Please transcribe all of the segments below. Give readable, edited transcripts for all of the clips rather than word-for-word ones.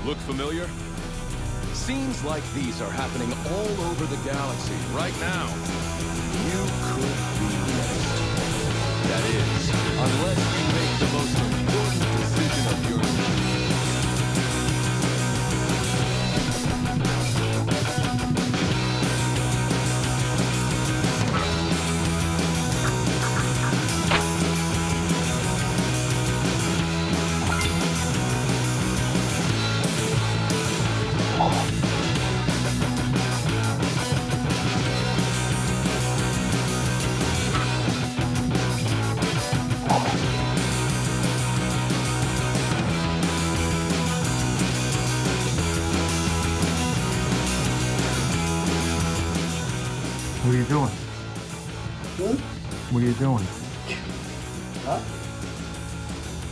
Look familiar? Seems like these are happening all over the galaxy right now. You could be next. That is, unless you make the most important decision of your life. What are you doing? What are you doing? Huh?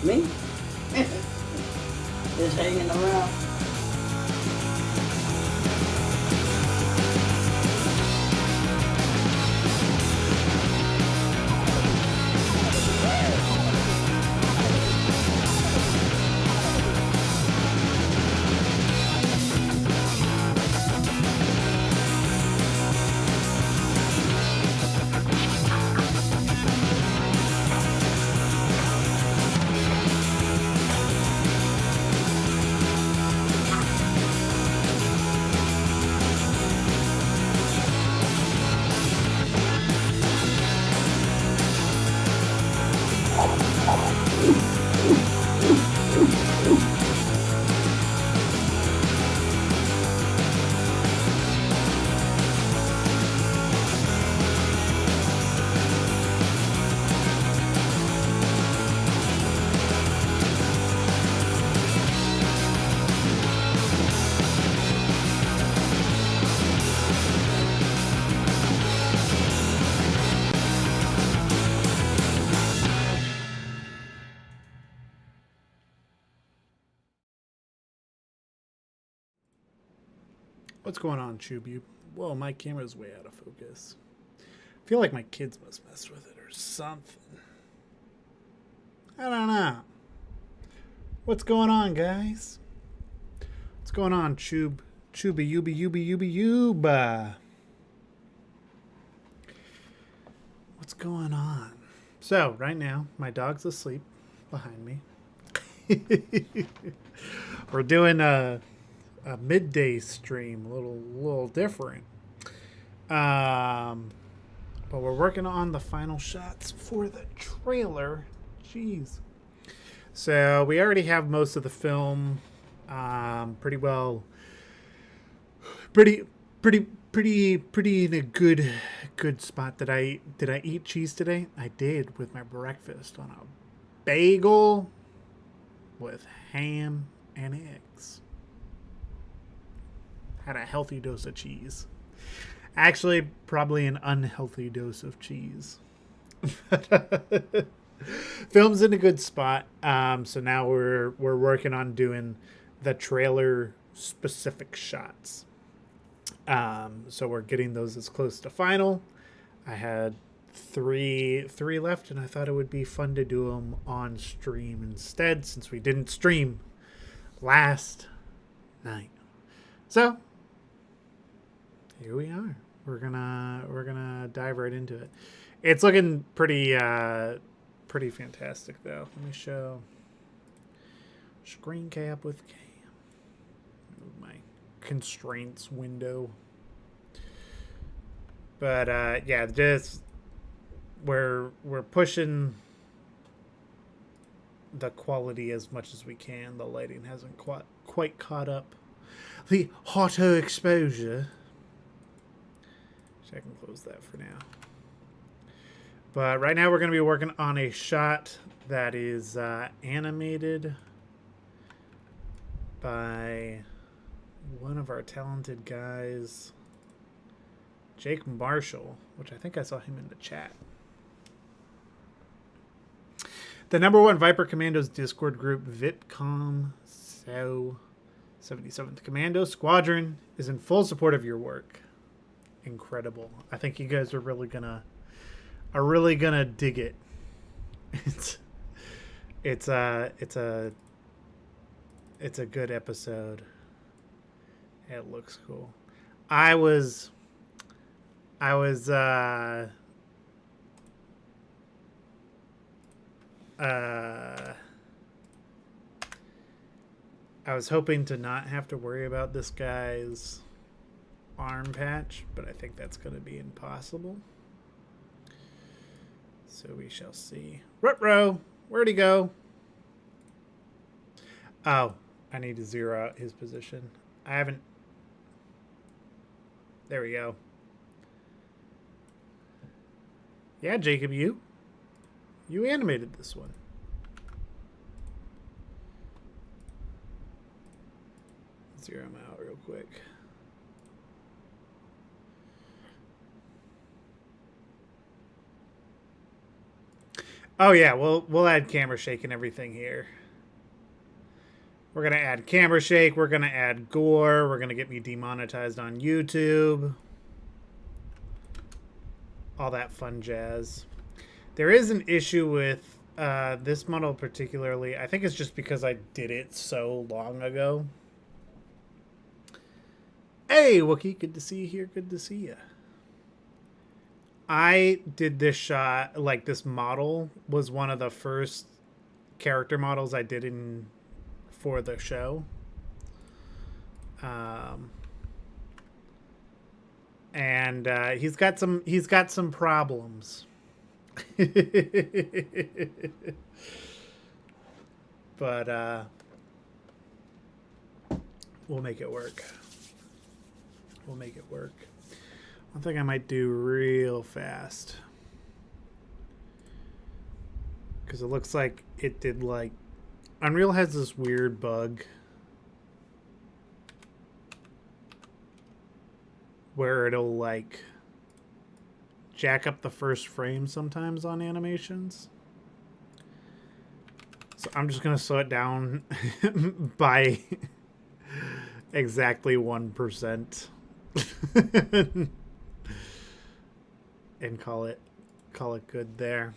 Me? Just hanging around. What's going on, Chubby? Whoa, my camera's way out of focus. I feel like my kids must mess with it or something. I don't know. What's going on, guys? What's going on, Chubby, Yuba? What's going on? So, right now, my dog's asleep behind me. We're doing a midday stream, a little different. But we're working on the final shots for the trailer. Jeez. So we already have most of the film pretty in a good spot. Did I eat cheese today? I did, with my breakfast on a bagel with ham and eggs. Had a healthy dose of cheese. Actually, probably an unhealthy dose of cheese. Film's in a good spot. So now we're working on doing the trailer specific shots. So we're getting those as close to final. I had three left, and I thought it would be fun to do them on stream instead, since we didn't stream last night. So here we are. We're gonna dive right into it. It's looking pretty fantastic, though. Let me show screen cap with cam. Move my constraints window. But yeah, just we're pushing the quality as much as we can. The lighting hasn't quite caught up. The auto exposure. I can close that for now. But right now we're going to be working on a shot that is animated by one of our talented guys, Jake Marshall, which I think I saw him in the chat. The #1 Viper Commandos Discord group, VIPCOM SO 77th Commando Squadron, is in full support of your work. Incredible. I think you guys are really gonna dig it. It's a It's a good episode. It looks cool. I was I was hoping to not have to worry about this guy's arm patch, but I think that's going to be impossible. So we shall see. Rutrow, where'd he go? Oh, I need to zero out his position. I haven't. There we go. Yeah, Jacob, you animated this one. Zero him out real quick. Oh yeah, we'll add camera shake and everything here. We're gonna add camera shake. We're gonna add gore. We're gonna get me demonetized on YouTube. All that fun jazz. There is an issue with this model particularly. I think it's just because I did it so long ago. Hey, Wookie, good to see you here. Good to see you. I did this shot, like this model was one of the first character models I did for the show. And he's got some problems. But we'll make it work. We'll make it work. One thing I might do real fast, because it looks like it did, like, Unreal has this weird bug where it'll like jack up the first frame sometimes on animations. So I'm just gonna slow it down by exactly 1%. And call it good there.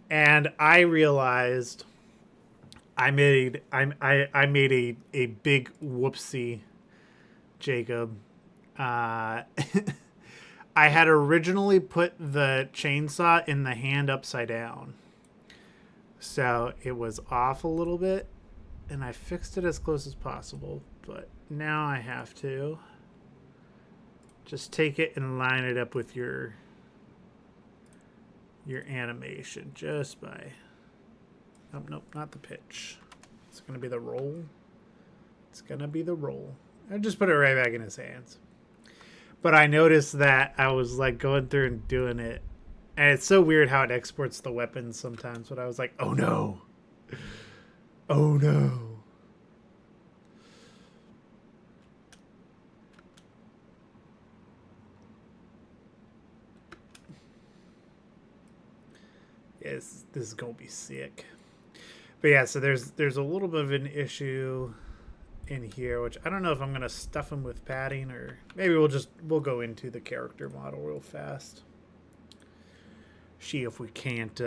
And I realized I made a big whoopsie, Jacob. I had originally put the chainsaw in the hand upside down, so it was off a little bit, and I fixed it as close as possible. But now I have to just take it and line it up with your animation just by... Oh, nope, not the pitch. It's going to be the roll. It's going to be the roll. I just put it right back in his hands. But I noticed that I was like going through and doing it. And it's so weird how it exports the weapons sometimes. But I was like, oh no. Oh no. Yes, this is going to be sick. But yeah, so there's a little bit of an issue in here, which I don't know if I'm going to stuff him with padding, or maybe we'll go into the character model real fast. See if we can't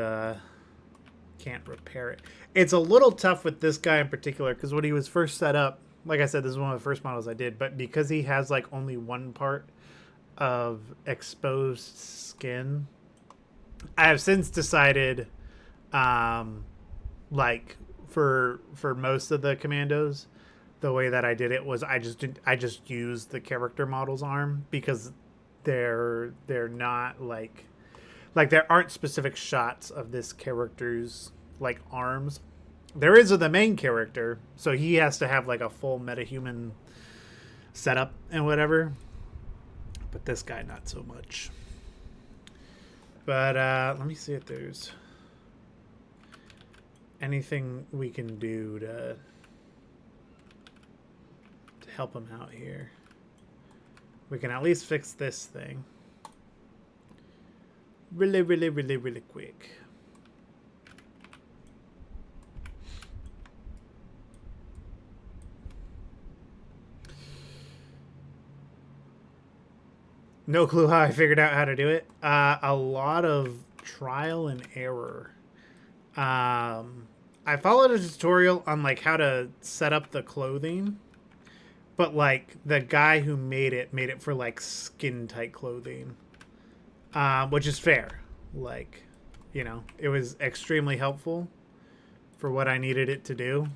repair it. It's a little tough with this guy in particular, because when he was first set up, like I said, this is one of the first models I did, but because he has like only one part of exposed skin, I have since decided, like for most of the commandos, the way that I did it was I just used the character model's arm, because they're not like there aren't specific shots of this character's like arms. There is of the main character, so he has to have like a full metahuman setup and whatever. But this guy not so much. But let me see if there's anything we can do to help him out here. We can at least fix this thing. Really, really, really, really quick. No clue how I figured out how to do it. A lot of trial and error. I followed a tutorial on like how to set up the clothing, but like the guy who made it for like skin tight clothing, which is fair. Like, you know, it was extremely helpful for what I needed it to do.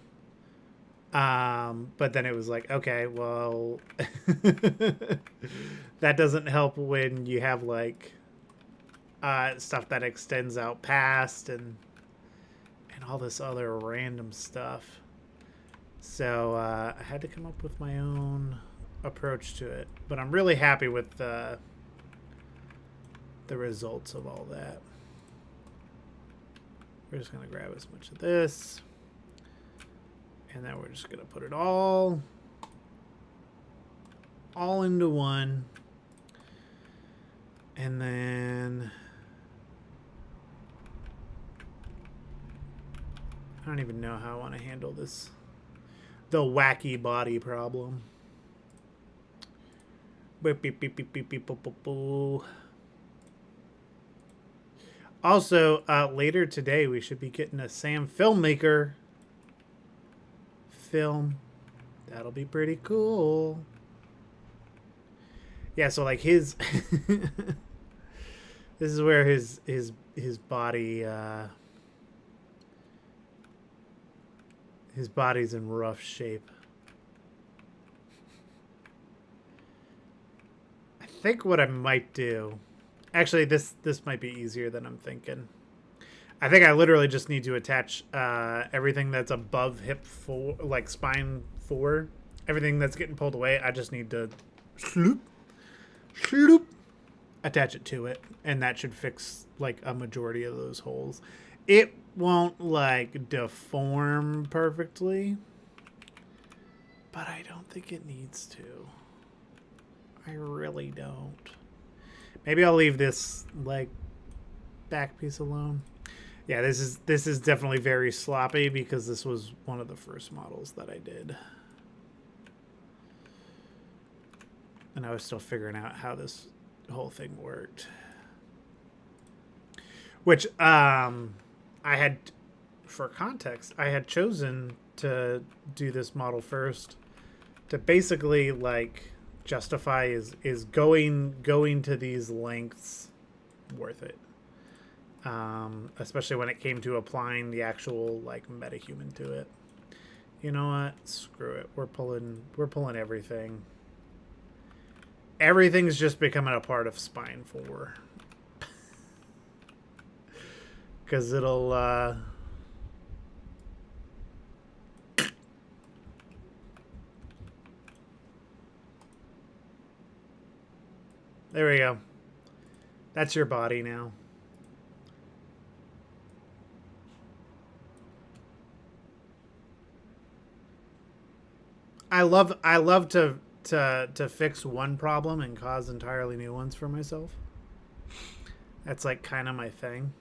But then it was like, okay, well, that doesn't help when you have like stuff that extends out past and all this other random stuff. So I had to come up with my own approach to it. But I'm really happy with the results of all that. We're just going to grab as much of this. And then we're just going to put it all into one. And then I don't even know how I want to handle this. The wacky body problem. Beep, beep, beep, beep, beep, beep, boop, boop, boop. Also, later today, we should be getting a Sam Filmmaker film. That'll be pretty cool. Yeah, so like his this is where his body his body's in rough shape. I think what I might do, actually this might be easier than I'm thinking. I think I literally just need to attach everything that's above hip 4, like spine 4, everything that's getting pulled away. I just need to sloop, attach it to it, and that should fix like a majority of those holes. It won't like deform perfectly, but I don't think it needs to. I really don't. Maybe I'll leave this like back piece alone. Yeah, this is definitely very sloppy because this was one of the first models that I did. And I was still figuring out how this whole thing worked. Which, I had, for context, I had chosen to do this model first to basically, like, justify is going to these lengths worth it. Especially when it came to applying the actual like metahuman to it. You know what? Screw it. We're pulling everything. Everything's just becoming a part of Spine 4. Cause it'll there we go. That's your body now. I love to fix one problem and cause entirely new ones for myself. That's like kind of my thing.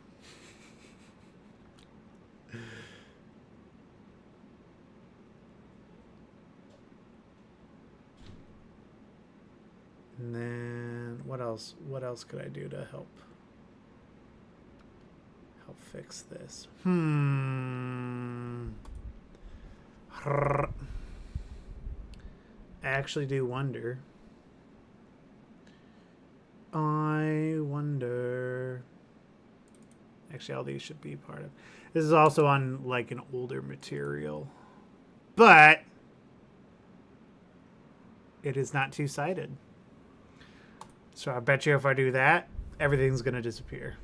And then what else? What else could I do to help fix this? I actually do wonder. I wonder. Actually, all these should be part of. This is also on like an older material, but it is not two-sided. So I bet you if I do that, everything's gonna disappear.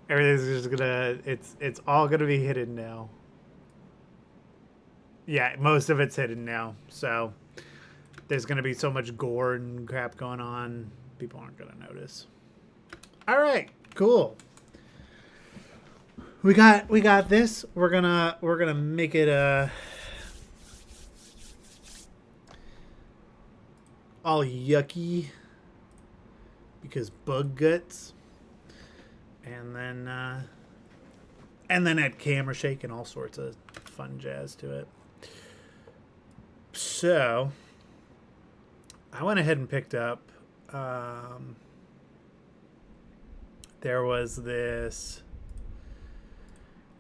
Everything's just gonna. It's all gonna be hidden now. Yeah, most of it's hidden now. So there's going to be so much gore and crap going on. People aren't going to notice. All right, cool. We got this. We're going to make it all yucky because bug guts. And then add camera shake and all sorts of fun jazz to it. So, I went ahead and picked up, there was this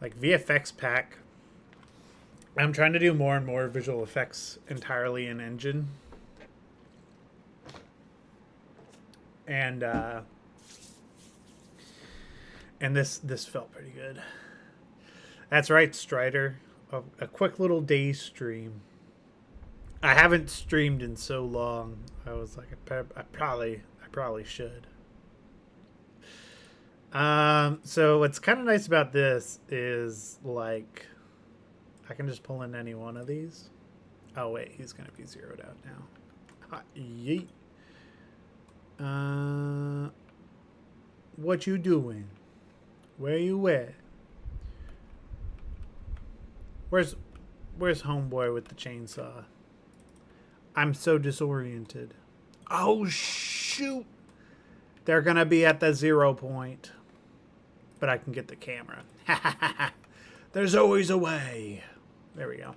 like VFX pack. I'm trying to do more and more visual effects entirely in Engine. And this felt pretty good. That's right, Strider. A quick little day stream. I haven't streamed in so long. I was like, I probably should. So what's kind of nice about this is like I can just pull in any one of these. Oh wait, he's gonna be zeroed out now. Yeet. What you doing? Where you at? Where's homeboy with the chainsaw? I'm so disoriented. Oh shoot! They're gonna be at the 0 point. But I can get the camera. There's always a way. There we go.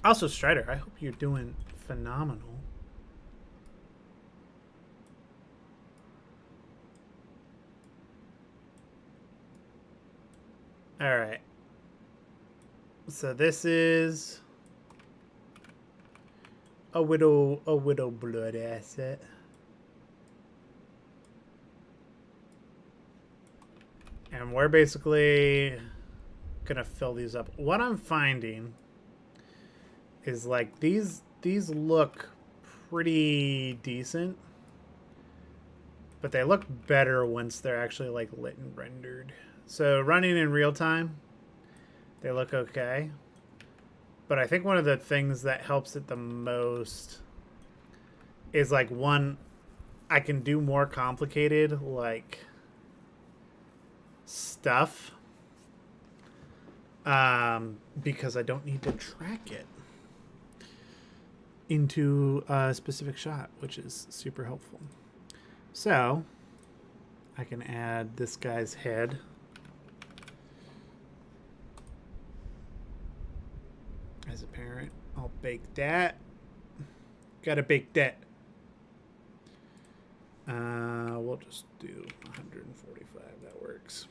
Also, Strider, I hope you're doing phenomenal. All right. So this is a widow blood asset. And we're basically gonna fill these up. What I'm finding is like these look pretty decent, but they look better once they're actually like lit and rendered. So running in real time, they look okay. But I think one of the things that helps it the most is like one, I can do more complicated like stuff because I don't need to track it into a specific shot, which is super helpful. So I can add this guy's head. As a parent, I'll bake that. Gotta bake that. We'll just do 145. That works.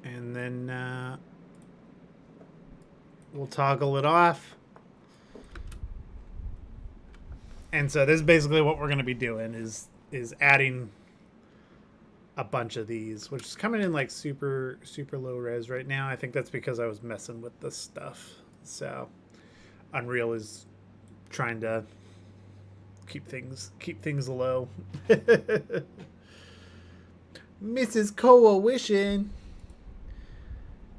And then we'll toggle it off. And so this is basically what we're going to be doing is adding a bunch of these, which is coming in like super low res right now. I think that's because I was messing with this stuff. So Unreal is trying to keep things low. Mrs. Koa wishing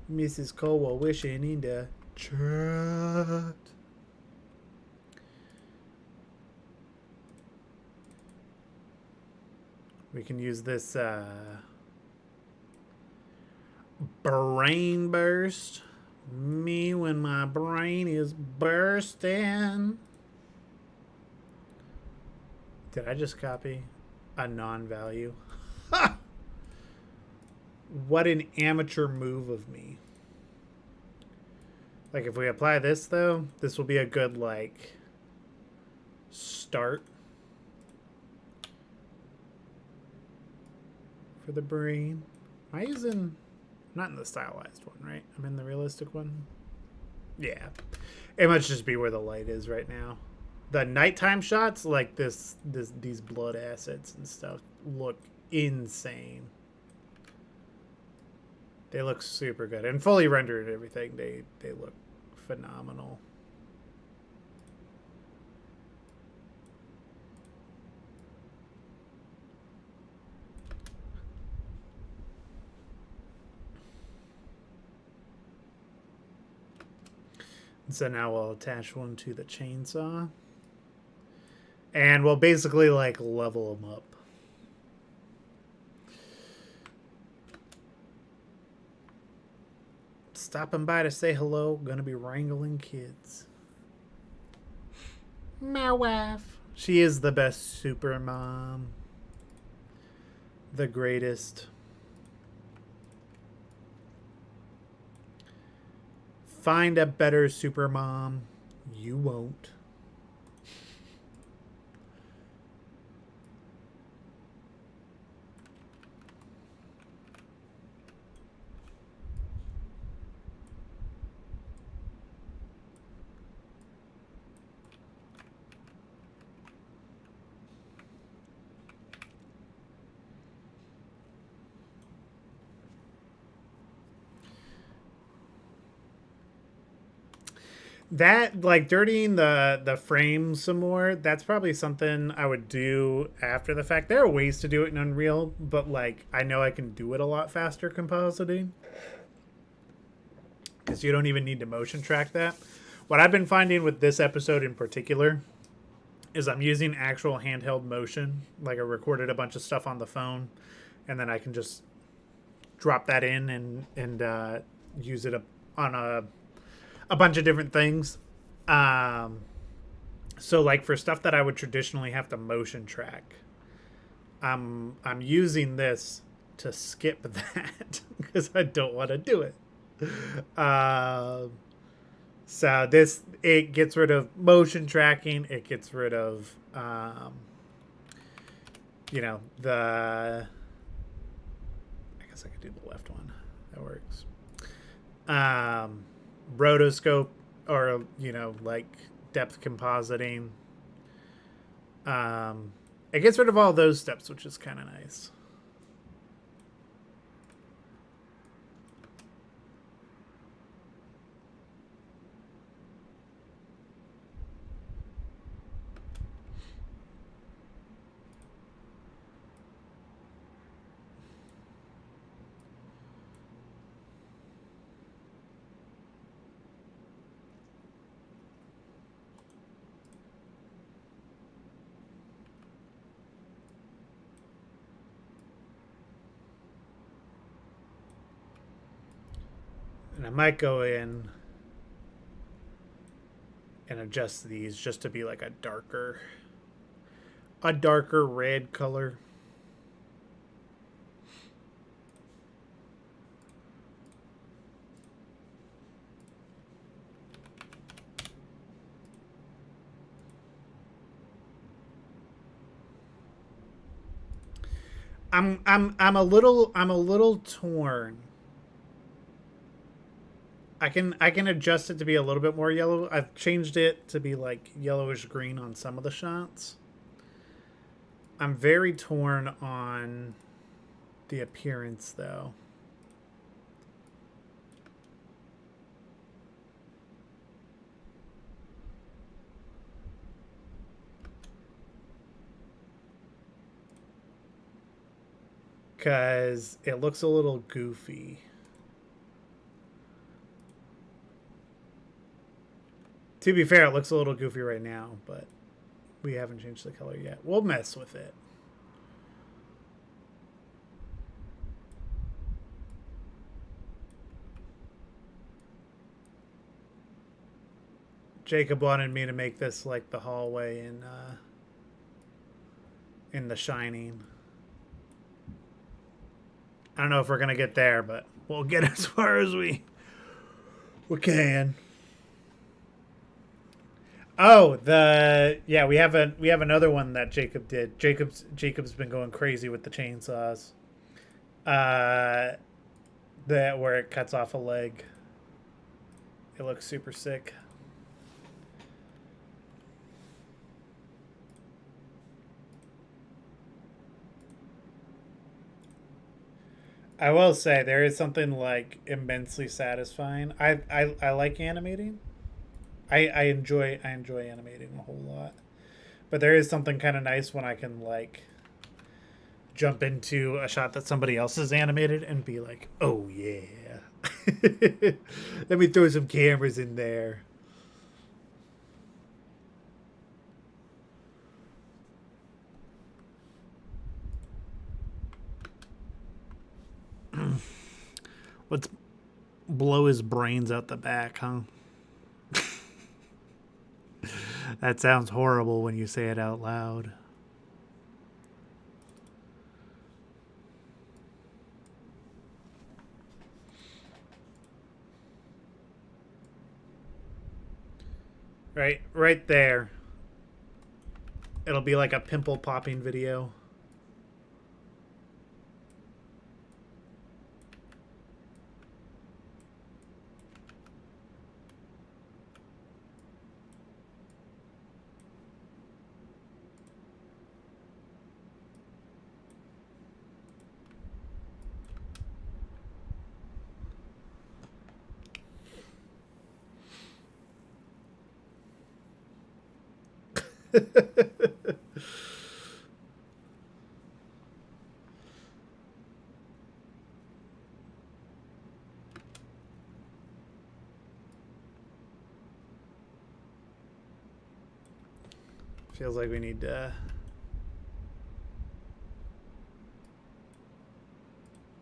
in the chat. We can use this brain burst. Me when my brain is bursting. Did I just copy a non-value? What an amateur move of me. Like if we apply this though, this will be a good like start for the brain. Am I using, not in the stylized one, right? I'm in the realistic one. Yeah, it must just be where the light is right now. The nighttime shots, like these blood assets and stuff, look insane. They look super good and fully rendered and everything. They look phenomenal. So now we'll attach one to the chainsaw. And we'll basically like level them up. Stopping by to say hello. Gonna be wrangling kids. My wife. She is the best super mom. The greatest. Find a better super mom. You won't. That, like, dirtying the frame some more, that's probably something I would do after the fact. There are ways to do it in Unreal, but, like, I know I can do it a lot faster compositing. Because you don't even need to motion track that. What I've been finding with this episode in particular is I'm using actual handheld motion. Like, I recorded a bunch of stuff on the phone, and then I can just drop that in and use it on a bunch of different things. So like for stuff that I would traditionally have to motion track, I'm using this to skip that because I don't want to do it. So this, it gets rid of motion tracking. It gets rid of the, I guess I could do the left one. That works. Rotoscope, or like depth compositing. It gets rid of all those steps, which is kind of nice. And I might go in and adjust these just to be like a darker red color. I'm a little torn. I can adjust it to be a little bit more yellow. I've changed it to be like yellowish green on some of the shots. I'm very torn on the appearance though. Cause it looks a little goofy. To be fair, it looks a little goofy right now, but we haven't changed the color yet. We'll mess with it. Jacob wanted me to make this like the hallway in The Shining. I don't know if we're gonna get there, but we'll get as far as we can. Oh, we have another one that Jacob did. Jacob's been going crazy with the chainsaws. That where it cuts off a leg. It looks super sick. I will say there is something like immensely satisfying. I like animating. I enjoy animating a whole lot. But there is something kind of nice when I can like jump into a shot that somebody else has animated and be like, "Oh yeah. Let me throw some cameras in there." Let's blow his brains out the back, huh? That sounds horrible when you say it out loud. Right there. It'll be like a pimple popping video. Feels like we need to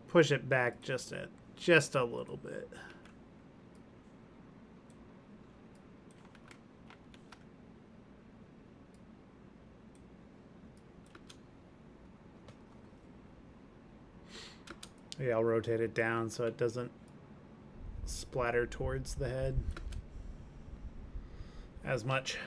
push it back just a little bit. Yeah, I'll rotate it down so it doesn't splatter towards the head as much.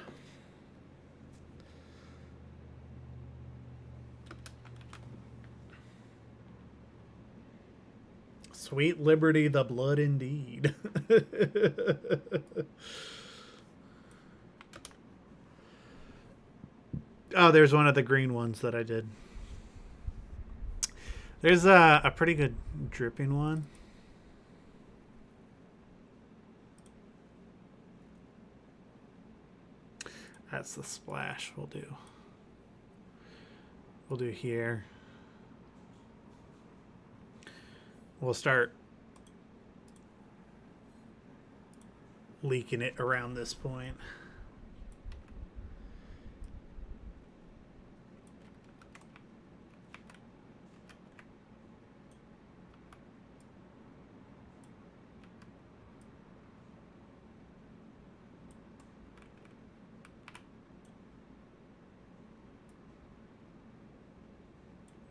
Sweet liberty, the blood indeed. Oh, there's one of the green ones that I did. There's a pretty good dripping one. That's the splash we'll do. We'll do here. We'll start leaking it around this point.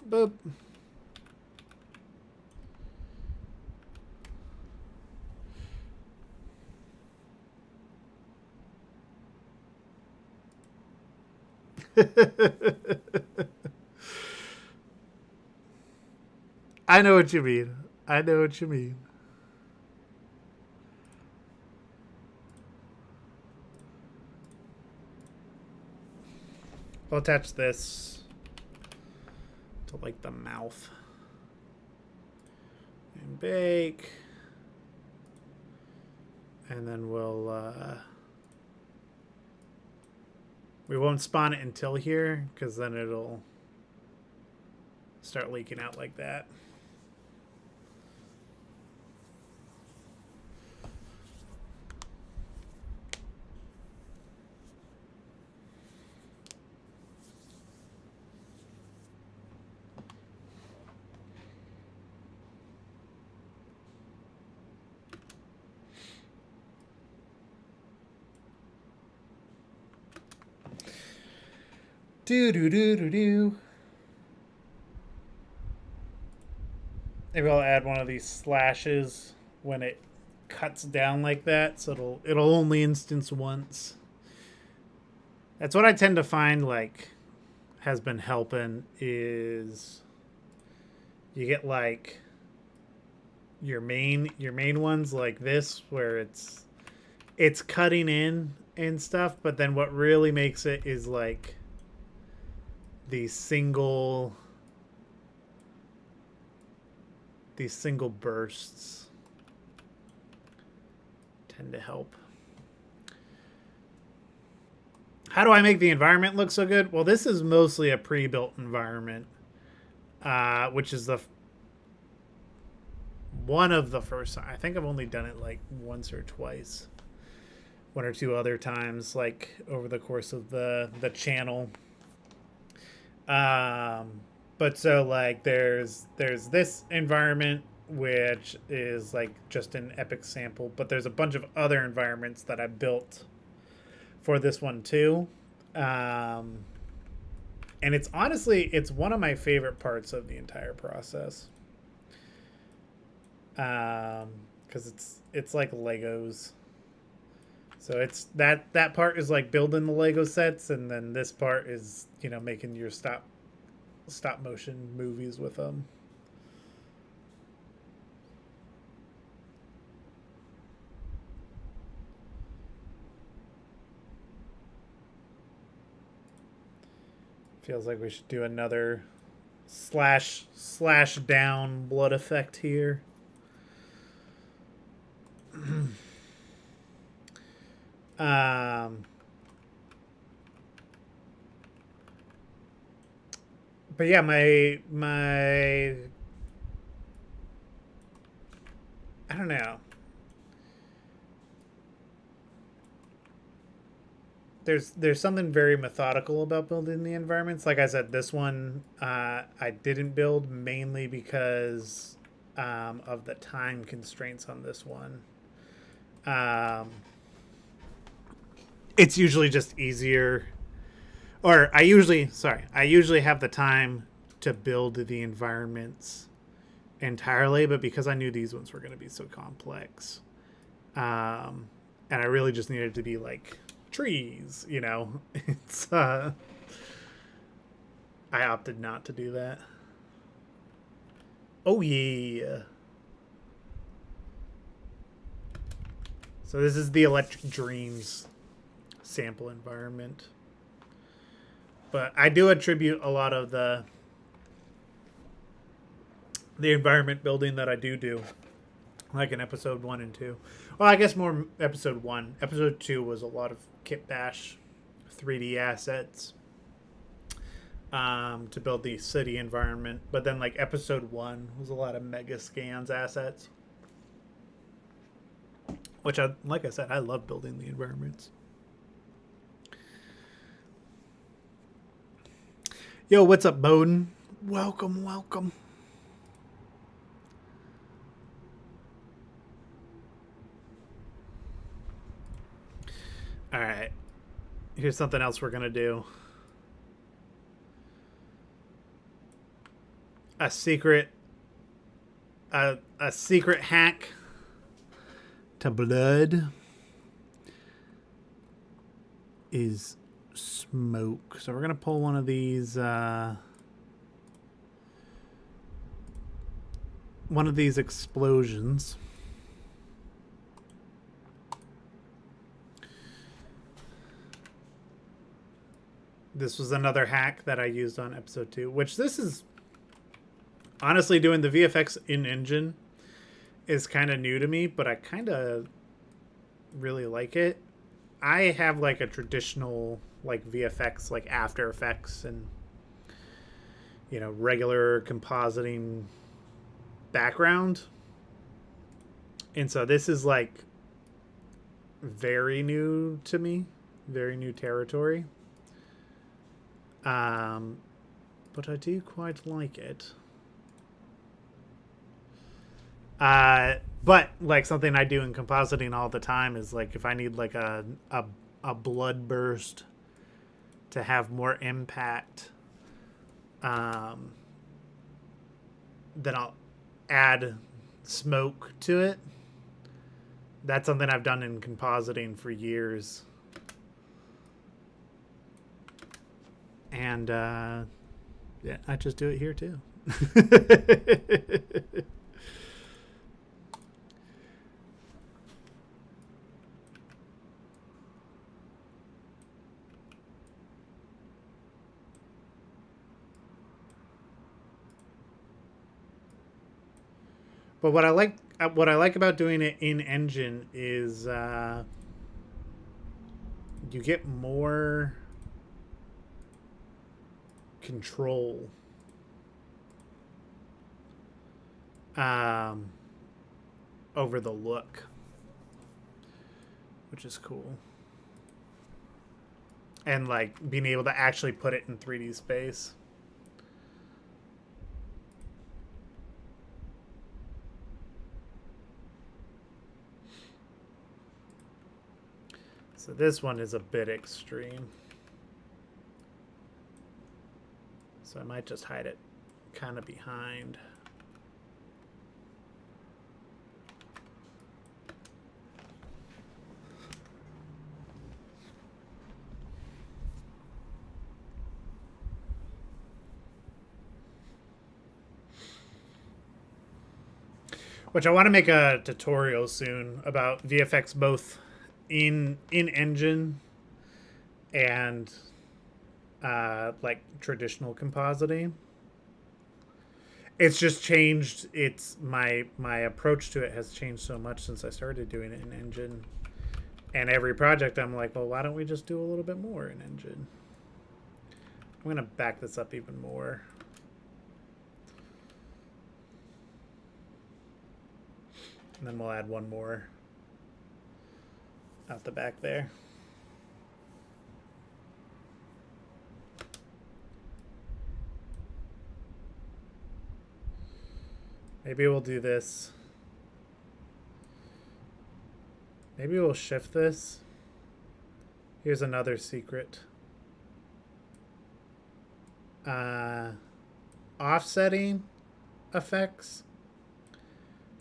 Boop. I know what you mean. I know what you mean. I'll attach this to like the mouth and bake, and then we won't spawn it until here because then it'll start leaking out like that. Do do do do do. Maybe I'll add one of these slashes when it cuts down like that, so it'll only instance once. That's what I tend to find like has been helping is you get like your main ones like this where it's cutting in and stuff, but then what really makes it is like these single bursts tend to help. How do I make the environment look so good? Well, this is mostly a pre-built environment, which is one of the first. I think I've only done it like once or twice, one or two other times, like over the course of the channel. But so like there's this environment which is like just an epic sample, but there's a bunch of other environments that I built for this one too. And it's honestly, it's one of my favorite parts of the entire process. Cause it's like Legos. So it's that part is like building the Lego sets, and then this part is, you know, making your stop motion movies with them. Feels like we should do another slash down blood effect here. But yeah, my I don't know. There's something very methodical about building the environments. Like I said, this one I didn't build mainly because of the time constraints on this one. It's usually just easier, or I usually have the time to build the environments entirely, but because I knew these ones were going to be so complex, and I really just needed to be like trees, you know, it's I opted not to do that. Oh yeah. So this is the Electric Dreams sample environment. But I do attribute a lot of the environment building that I do, like in episode 1 and 2. Well, I guess more episode 1. Episode 2 was a lot of Kit Bash 3D assets to build the city environment. But then like episode 1 was a lot of Mega Scans assets. Which, like I said, I love building the environments. Yo, what's up, Bowden? Welcome, welcome. All right. Here's something else we're going to do. A secret hack to blood is smoke. So we're going to pull one of these explosions. This was another hack that I used on episode 2, which this is honestly doing the VFX in engine is kind of new to me, but I kind of really like it. I have like a traditional like VFX, like After Effects and, you know, regular compositing background. And so this is like very new to me, very new territory. But I do quite like it. But like something I do in compositing all the time is like if I need like a blood burst to have more impact, then I'll add smoke to it. That's something I've done in compositing for years. And yeah, I just do it here too. But what I like about doing it in engine is you get more control over the look, which is cool, and like being able to actually put it in 3D space. So this one is a bit extreme. So I might just hide it kind of behind. Which I want to make a tutorial soon about VFX both in engine and like traditional compositing. It's just changed. It's my approach to it has changed so much since I started doing it in engine. And every project I'm like, well, why don't we just do a little bit more in engine? I'm gonna back this up even more. And then we'll add one more out the back there. Maybe we'll do this. Maybe we'll shift this. Here's another secret. Offsetting effects.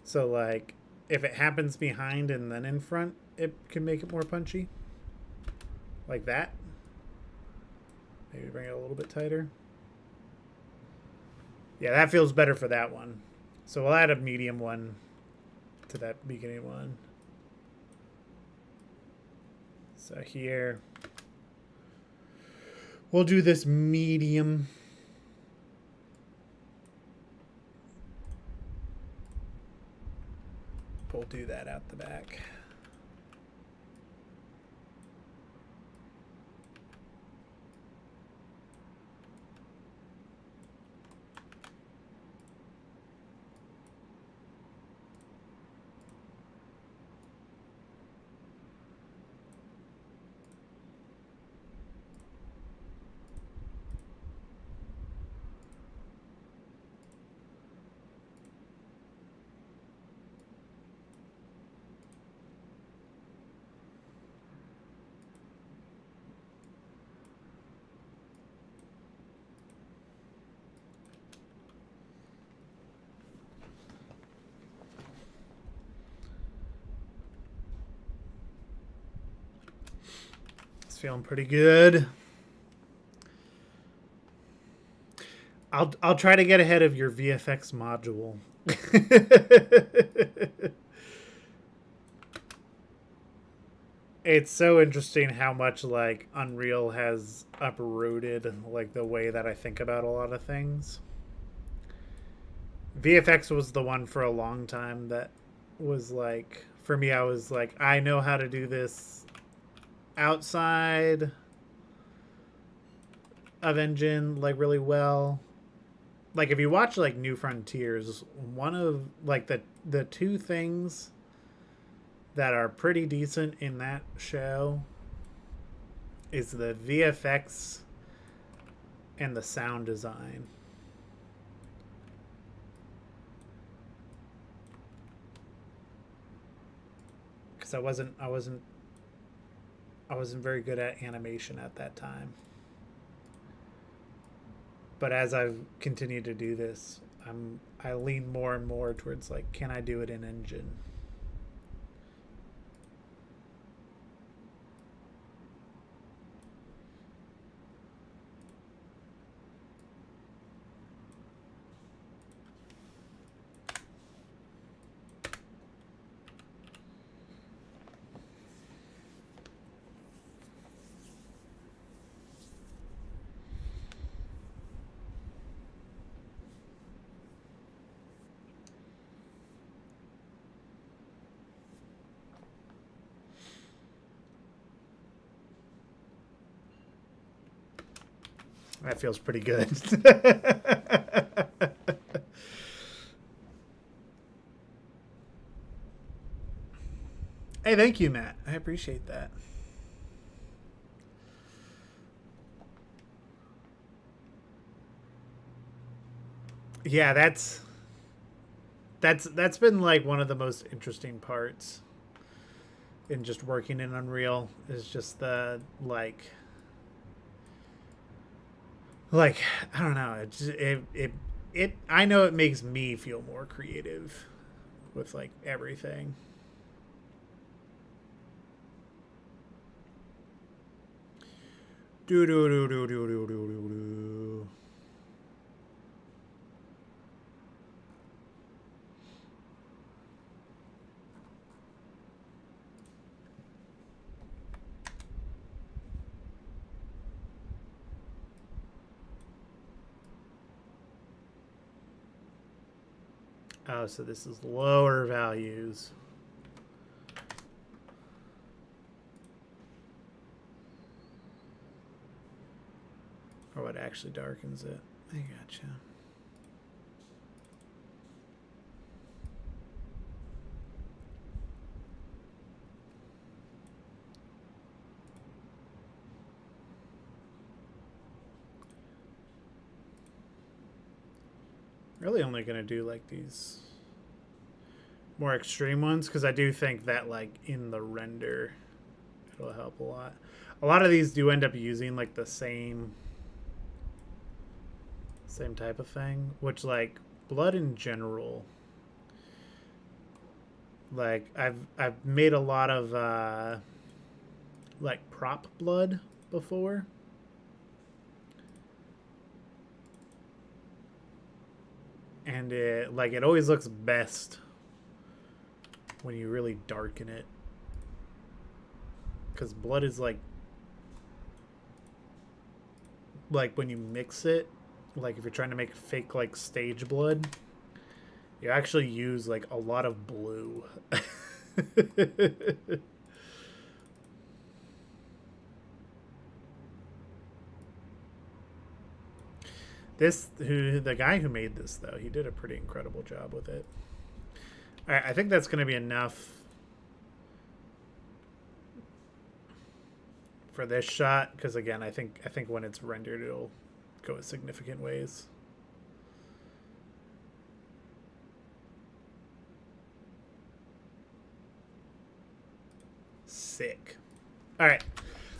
So like if it happens behind and then in front, it can make it more punchy. Like that. Maybe bring it a little bit tighter. Yeah, that feels better for that one. So we'll add a medium one to that beginning one. So here, we'll do this medium. We'll do that out the back. Feeling pretty good. I'll try to get ahead of your VFX module. It's so interesting how much like Unreal has uprooted like the way that I think about a lot of things. VFX was the one for a long time that was like, for me, I was like, I know how to do this outside of engine like really well. Like if you watch like New Frontiers, one of like the two things that are pretty decent in that show is the VFX and the sound design. Because I wasn't very good at animation at that time. But as I've continued to do this, I lean more and more towards like, can I do it in engine? That feels pretty good. Hey, thank you, Matt. I appreciate that. Yeah, that's been like one of the most interesting parts in just working in Unreal is just the like I don't know, it I know it makes me feel more creative with like everything. Do do do do do do do do. Oh, so this is lower values. Or what actually darkens it. I gotcha. Really only going to do like these more extreme ones because I do think that like in the render it'll help a lot. A lot of these do end up using like the same type of thing, which like blood in general, like I've made a lot of like prop blood before. And it always looks best when you really darken it. Because blood is like when you mix it, like if you're trying to make fake like stage blood, you actually use like a lot of blue. The guy who made this though, he did a pretty incredible job with it. All right, I think that's going to be enough for this shot because again, I think when it's rendered, it'll go a significant ways. Sick. All right,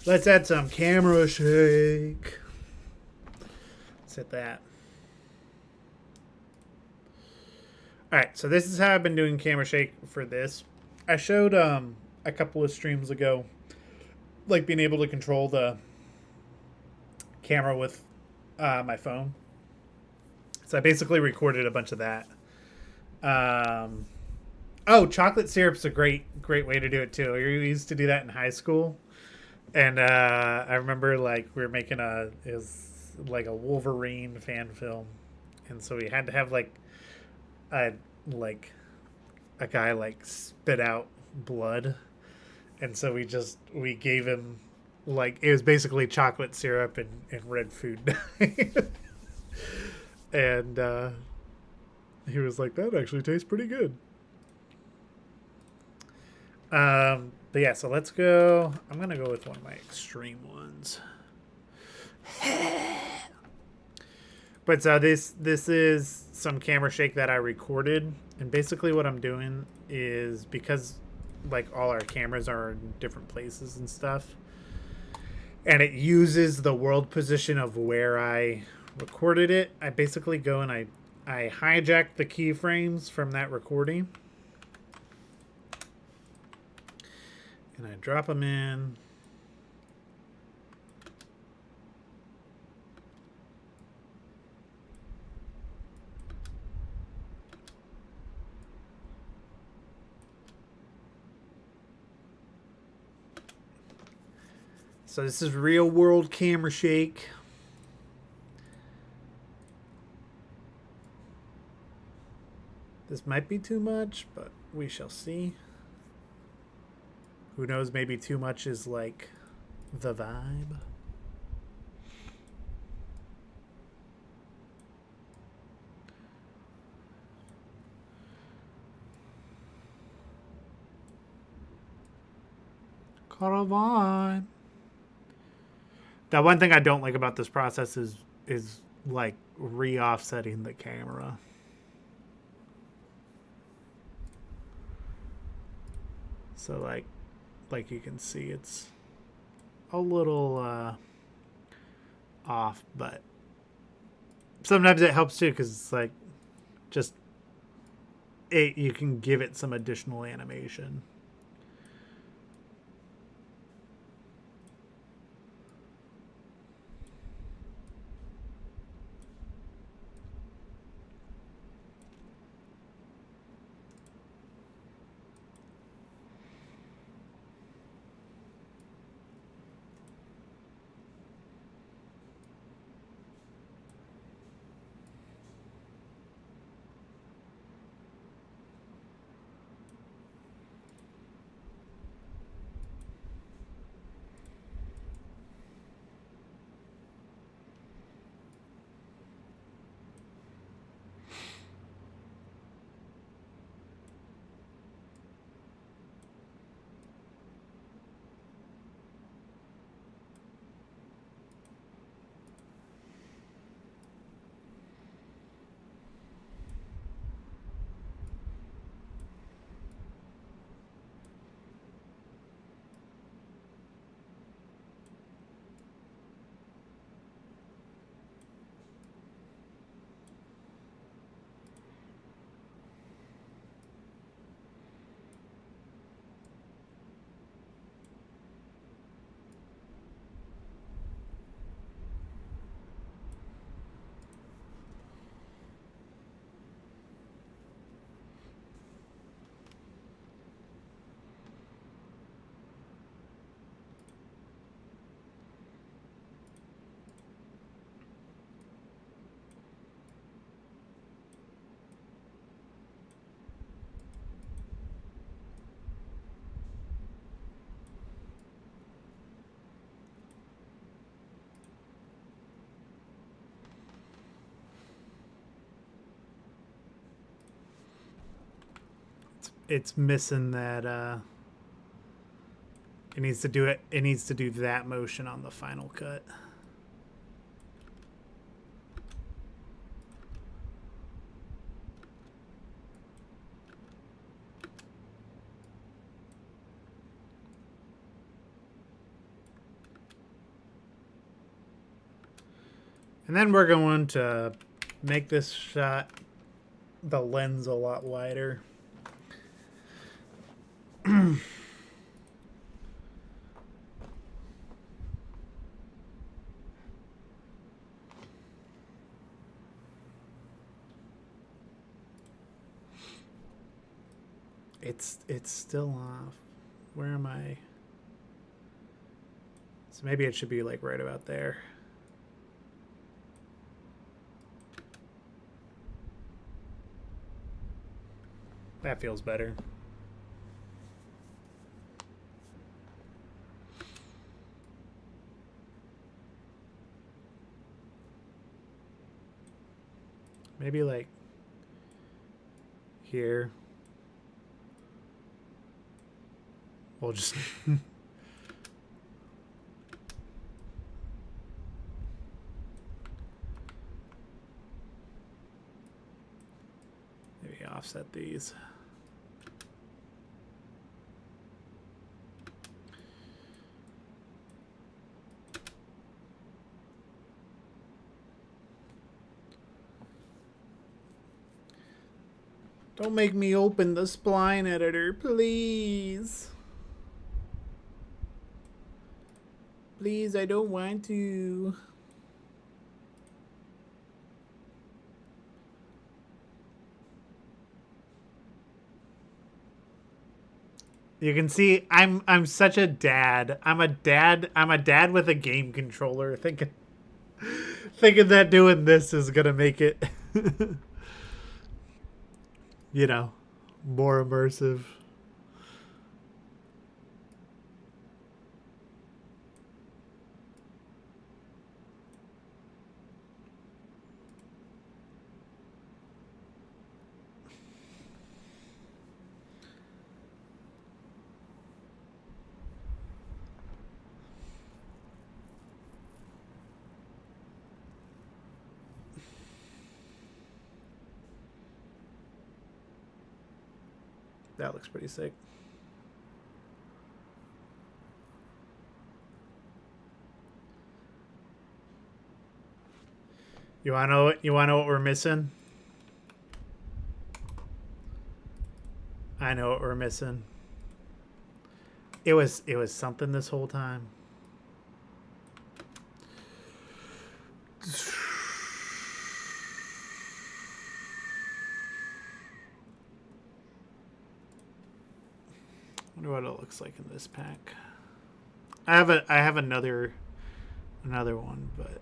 let's add some camera shake. Hit that. All right, so this is how I've been doing camera shake for this. I showed a couple of streams ago, like being able to control the camera with my phone. So I basically recorded a bunch of that. Oh, chocolate syrup's a great way to do it too. We used to do that in high school, and I remember like we were making like a Wolverine fan film, and so we had to have like a guy like spit out blood, and so we gave him like it was basically chocolate syrup and red food dye. And he was like, that actually tastes pretty good. But yeah, so let's go. I'm gonna go with one of my extreme ones. But this is some camera shake that I recorded, and basically what I'm doing is because like all our cameras are in different places and stuff, and it uses the world position of where I recorded it. I basically go and I hijack the keyframes from that recording, and I drop them in. So this is real world camera shake. This might be too much, but we shall see. Who knows, maybe too much is like the vibe. Caravan. Now, one thing I don't like about this process is like re-offsetting the camera. So like you can see, it's a little off, but sometimes it helps too because it's like just you can give it some additional animation. it's missing that it needs to do that motion on the final cut. And then we're going to make this shot, the lens, a lot wider. It's still off. Where am I? So maybe it should be like right about there. That feels better. Maybe like here. We'll just maybe offset these. Don't make me open the spline editor, please. Please, I don't want to. You can see I'm such a dad. I'm a dad with a game controller, thinking that doing this is gonna make it you know, more immersive. That looks pretty sick. You wanna know what we're missing? I know what we're missing. It was something this whole time. Wonder what it looks like in this pack. I have another one, but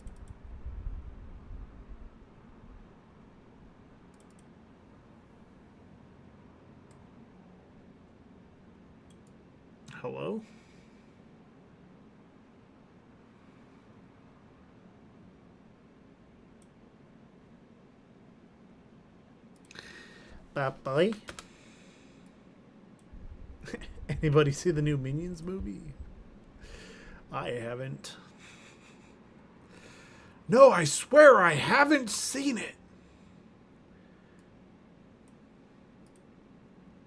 hello? Bye-bye. Anybody see the new Minions movie? I haven't. No, I swear I haven't seen it.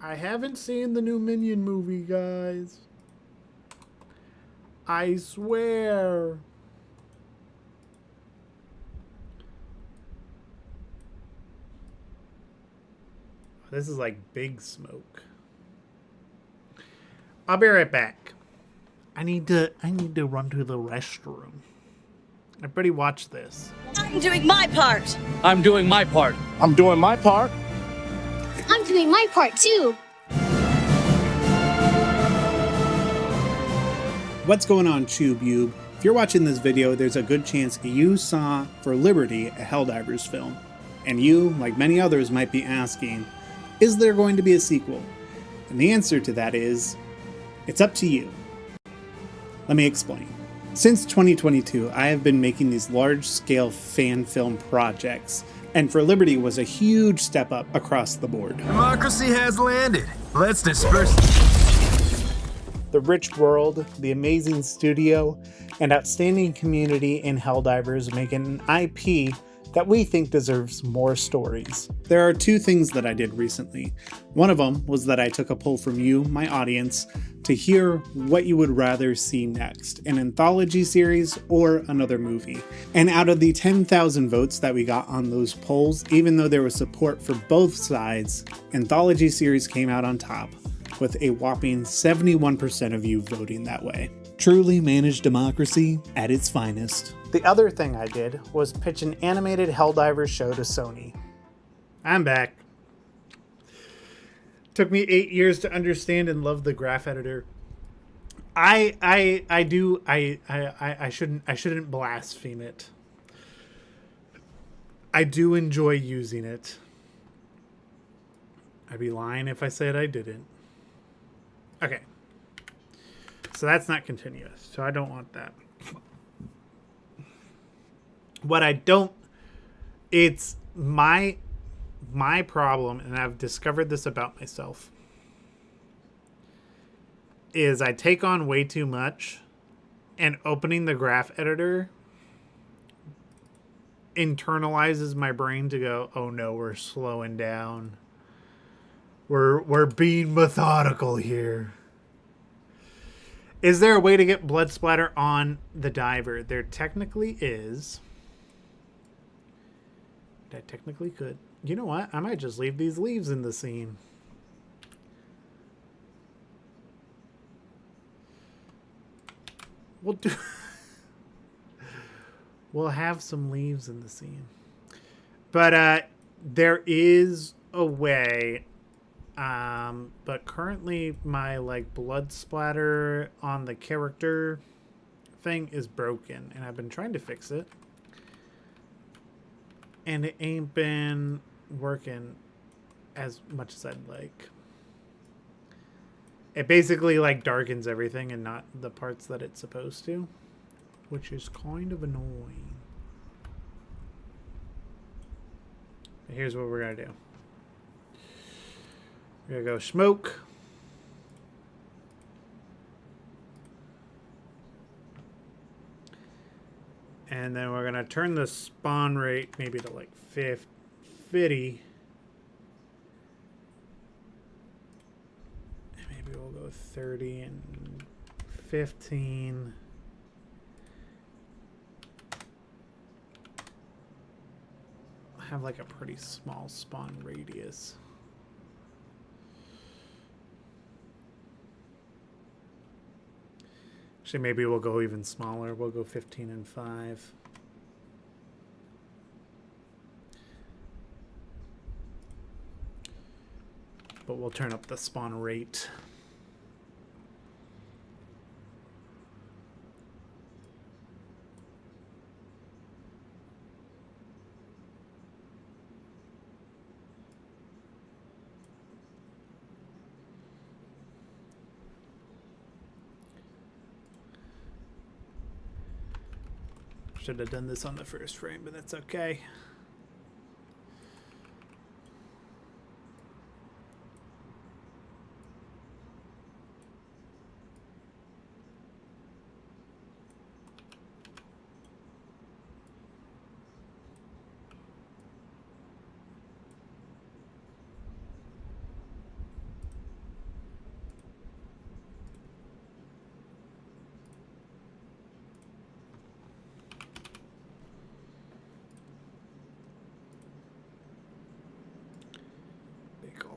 I haven't seen the new Minion movie, guys. I swear. This is like Big Smoke. I'll be right back. I need to run to the restroom. Everybody watch this. I'm doing my part. I'm doing my part. I'm doing my part. I'm doing my part too. What's going on, Chubube? If you're watching this video, there's a good chance you saw For Liberty, a Helldivers film. And you, like many others, might be asking, is there going to be a sequel? And the answer to that is, it's up to you. Let me explain. Since 2022, I have been making these large-scale fan film projects, and For Liberty was a huge step up across the board. Democracy has landed. Let's disperse. The rich world, the amazing studio, and outstanding community in Helldivers make it an IP that we think deserves more stories. There are two things that I did recently. One of them was that I took a poll from you, my audience, to hear what you would rather see next, an anthology series or another movie. And out of the 10,000 votes that we got on those polls, even though there was support for both sides, anthology series came out on top, with a whopping 71% of you voting that way. Truly managed democracy at its finest. The other thing I did was pitch an animated Helldivers show to Sony. I'm back. Took me 8 years to understand and love the graph editor. I shouldn't blaspheme it. I do enjoy using it. I'd be lying if I said I didn't. Okay. So that's not continuous. So I don't want that. What I don't, it's my problem, and I've discovered this about myself, is I take on way too much, and opening the graph editor internalizes my brain to go, oh no, we're slowing down. We're being methodical here. Is there a way to get blood splatter on the diver? There technically is. I technically could. You know what? I might just leave these leaves in the scene. We'll do. We'll have some leaves in the scene. But there is a way. But currently my like blood splatter on the character thing is broken, and I've been trying to fix it. And it ain't been working as much as I'd like. It basically like darkens everything and not the parts that it's supposed to, which is kind of annoying. But here's what we're gonna do. We're gonna go smoke. And then we're gonna turn the spawn rate maybe to like 50. And maybe we'll go 30 and 15. Have like a pretty small spawn radius. Actually, maybe we'll go even smaller. We'll go 15 and 5. But we'll turn up the spawn rate. Should have done this on the first frame, but that's okay.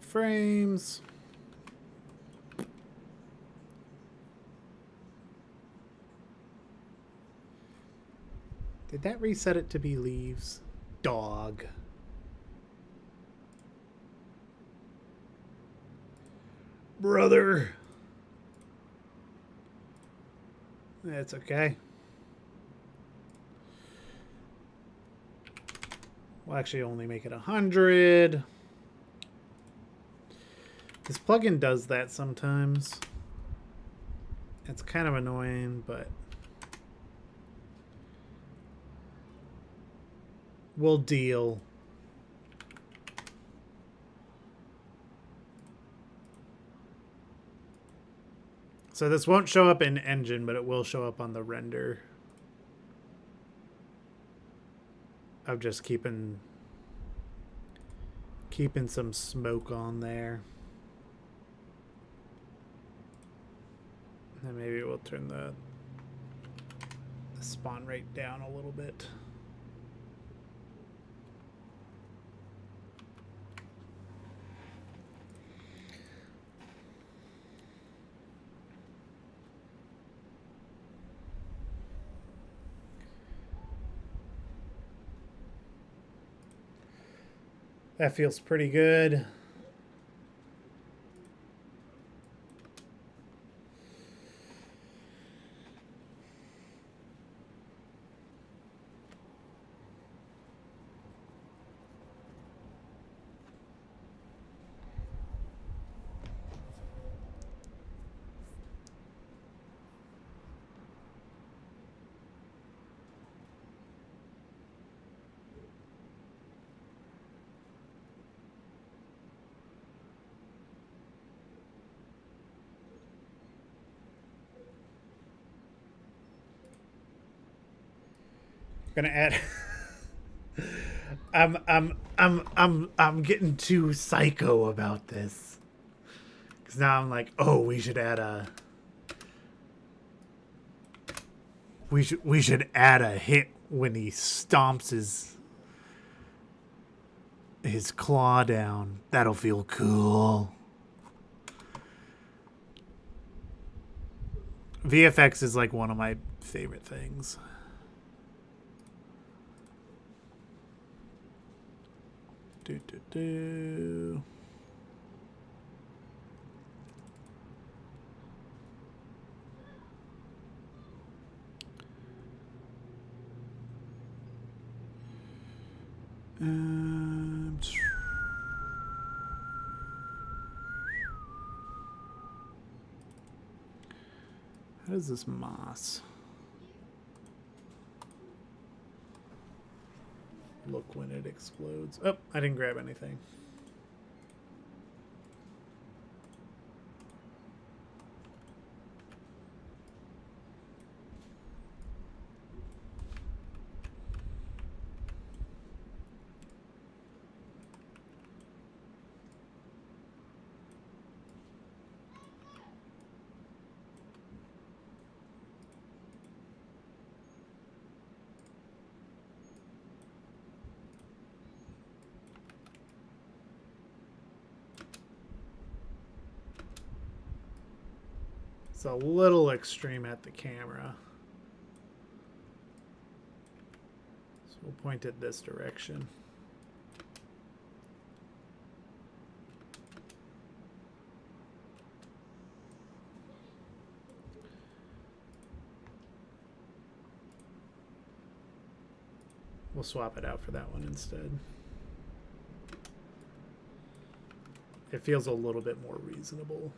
Frames. Did that reset it to be leaves? Dog. Brother. That's okay. We'll actually only make it 100. This plugin does that sometimes. It's kind of annoying, but we'll deal. So this won't show up in engine, but it will show up on the render. Of just keeping some smoke on there. And maybe we'll turn the spawn rate down a little bit. That feels pretty good. Gonna add. I'm getting too psycho about this. Cause now I'm like, oh, we should add a. We should add a hit when he stomps his claw down. That'll feel cool. VFX is like one of my favorite things. Do. How does this moss look when it explodes? Oh, I didn't grab anything. It's a little extreme at the camera. So we'll point it this direction. We'll swap it out for that one instead. It feels a little bit more reasonable.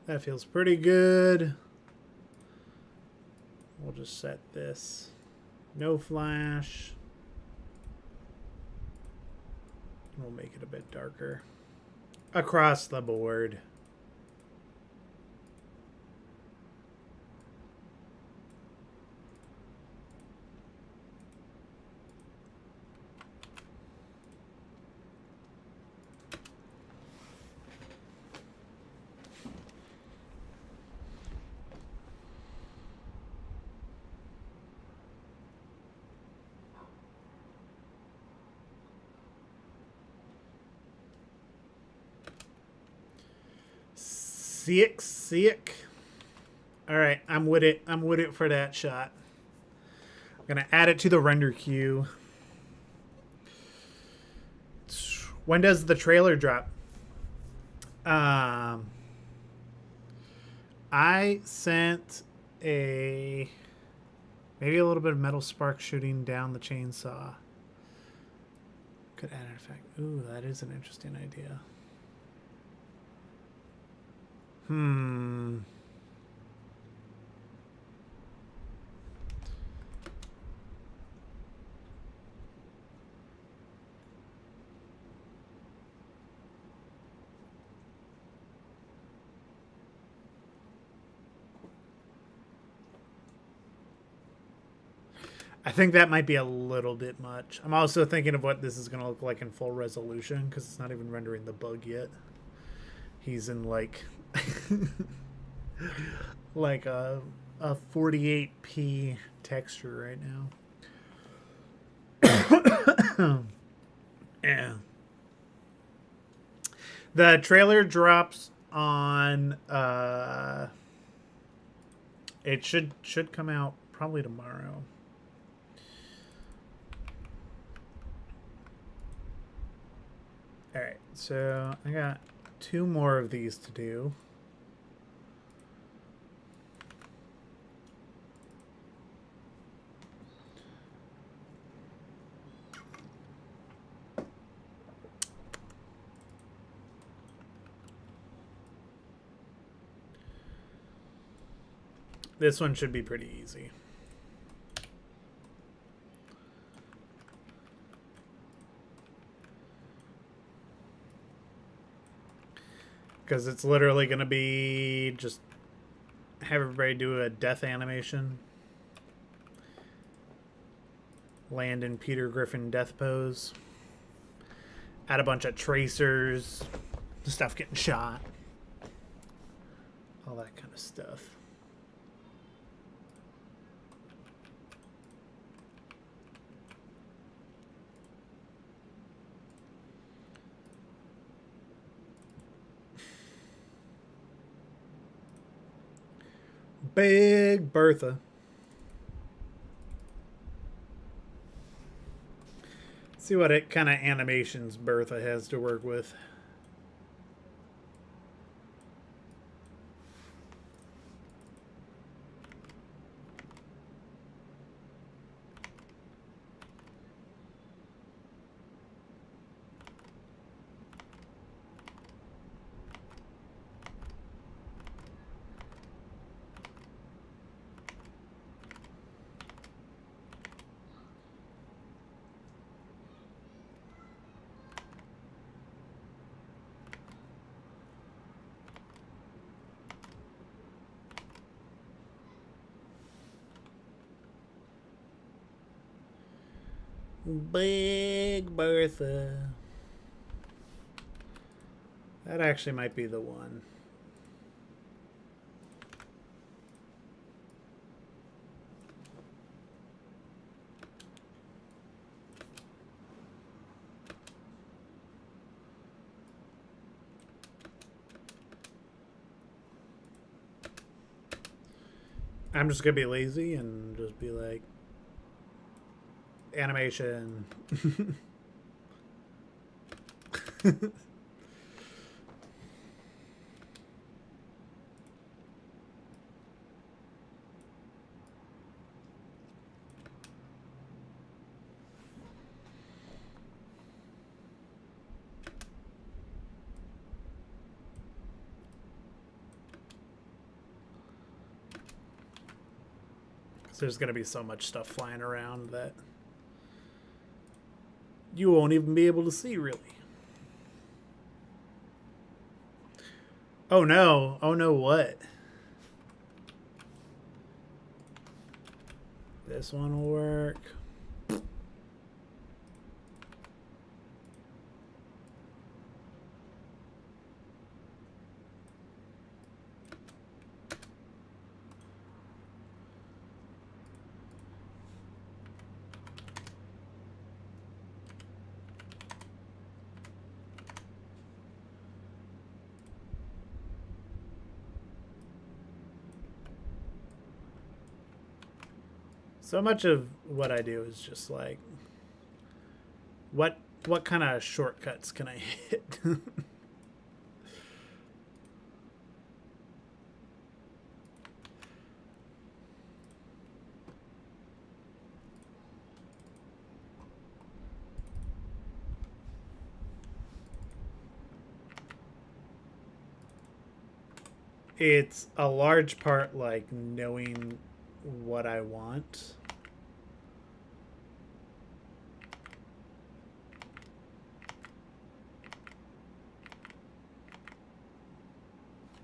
That feels pretty good. We'll just set this. No flash. We'll make it a bit darker. Across the board. Sick. All right, I'm with it. I'm with it for that shot. I'm gonna add it to the render queue. When does the trailer drop? I sent maybe a little bit of metal spark shooting down the chainsaw. Could add an effect. Ooh, that is an interesting idea. I think that might be a little bit much. I'm also thinking of what this is going to look like in full resolution because it's not even rendering the bug yet. He's in like like a 48p texture right now. Yeah. The trailer drops on it should come out probably tomorrow. All right, so I got 2 more of these to do. This one should be pretty easy. Because it's literally going to be just have everybody do a death animation. Land in Peter Griffin death pose. Add a bunch of tracers. Stuff getting shot. All that kind of stuff. Big Bertha. See what kind of animations Bertha has to work with. Big Bertha. That actually might be the one. I'm just gonna be lazy and just be like, animation. There's going to be so much stuff flying around that you won't even be able to see, really. Oh no. Oh no, what? This one will work. So much of what I do is just like, what kind of shortcuts can I hit? It's a large part like knowing what I want.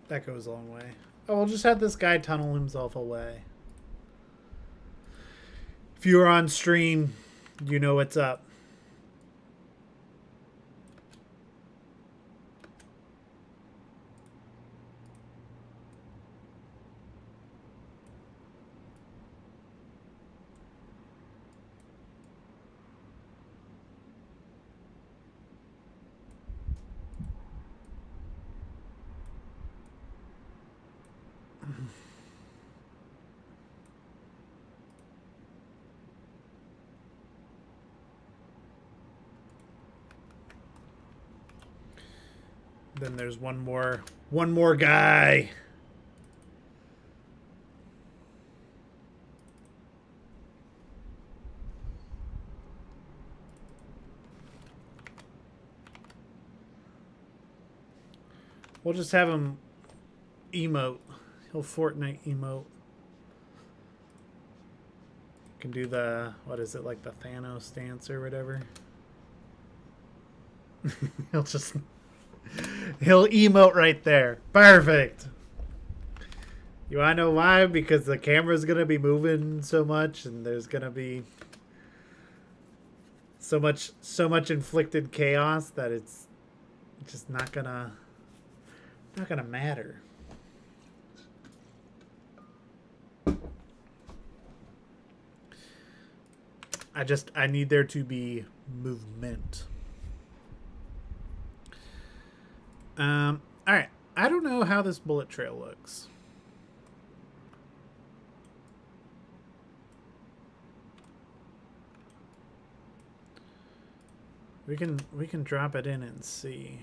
That goes a long way. Oh, we'll just have this guy tunnel himself away. If you're on stream, you know what's up. Then there's one more guy. We'll just have him emote. He'll Fortnite emote. Can do the, what is it, like the Thanos dance or whatever. He'll emote right there. Perfect. You wanna know why? Because the camera's gonna be moving so much, and there's gonna be so much inflicted chaos that it's just not gonna matter. I need there to be movement. All right. I don't know how this bullet trail looks. We can drop it in and see.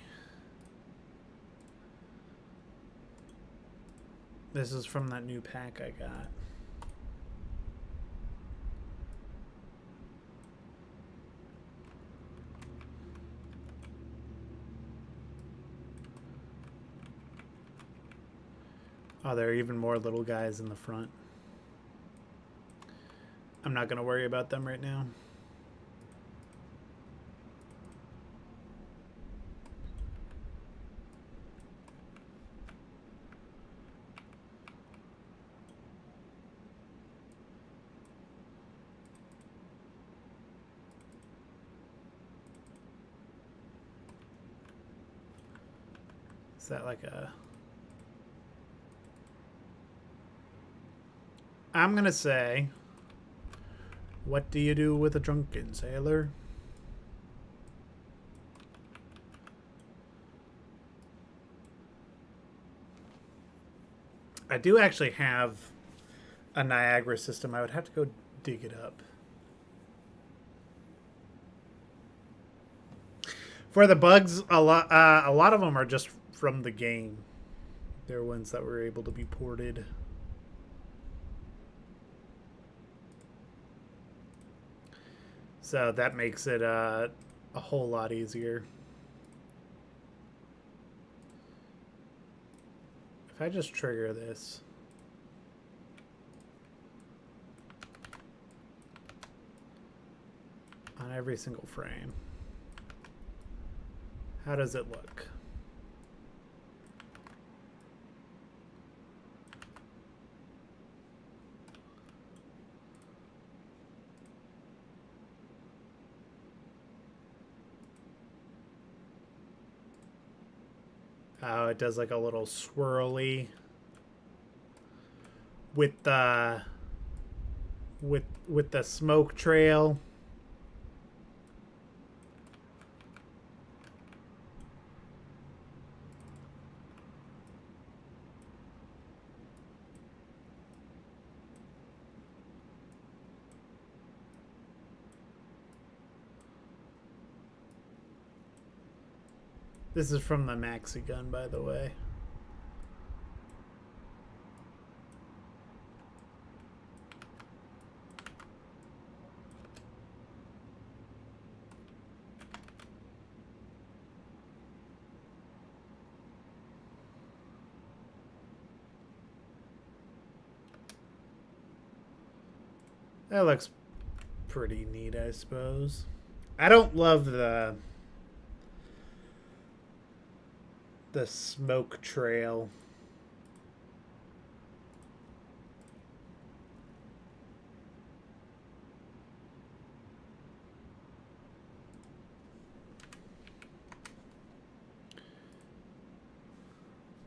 This is from that new pack I got. Oh, there are even more little guys in the front. I'm not going to worry about them right now. Is that like a... I'm gonna say, what do you do with a drunken sailor? I do actually have a Niagara system. I would have to go dig it up. For the bugs, a lot of them are just from the game. They're ones that were able to be ported. So that makes it a whole lot easier. If I just trigger this. On every single frame. How does it look? Oh, it does like a little swirly with the with the smoke trail. This is from the maxi gun, by the way. That looks pretty neat, I suppose. I don't love the smoke trail.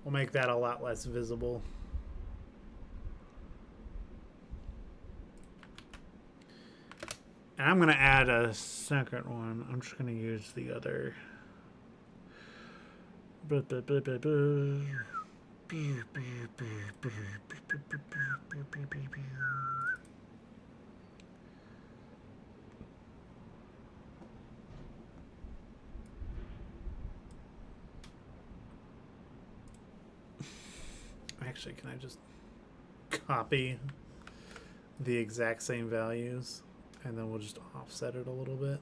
We'll make that a lot less visible. And I'm going to add a second one. I'm just going to use the other. Actually, can I just copy the exact same values and then we'll just offset it a little bit?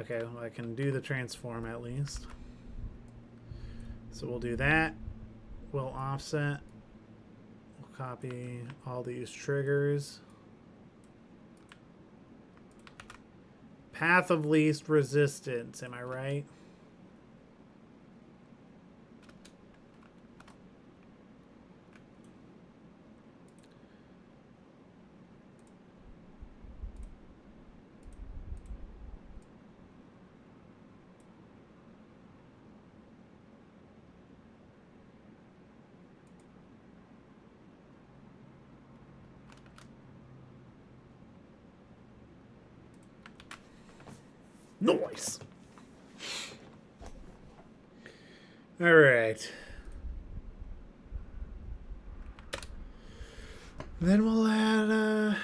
Okay, well, I can do the transform at least. So we'll do that. We'll offset. We'll copy all these triggers. Path of least resistance, am I right? Nice. All right. Then we'll add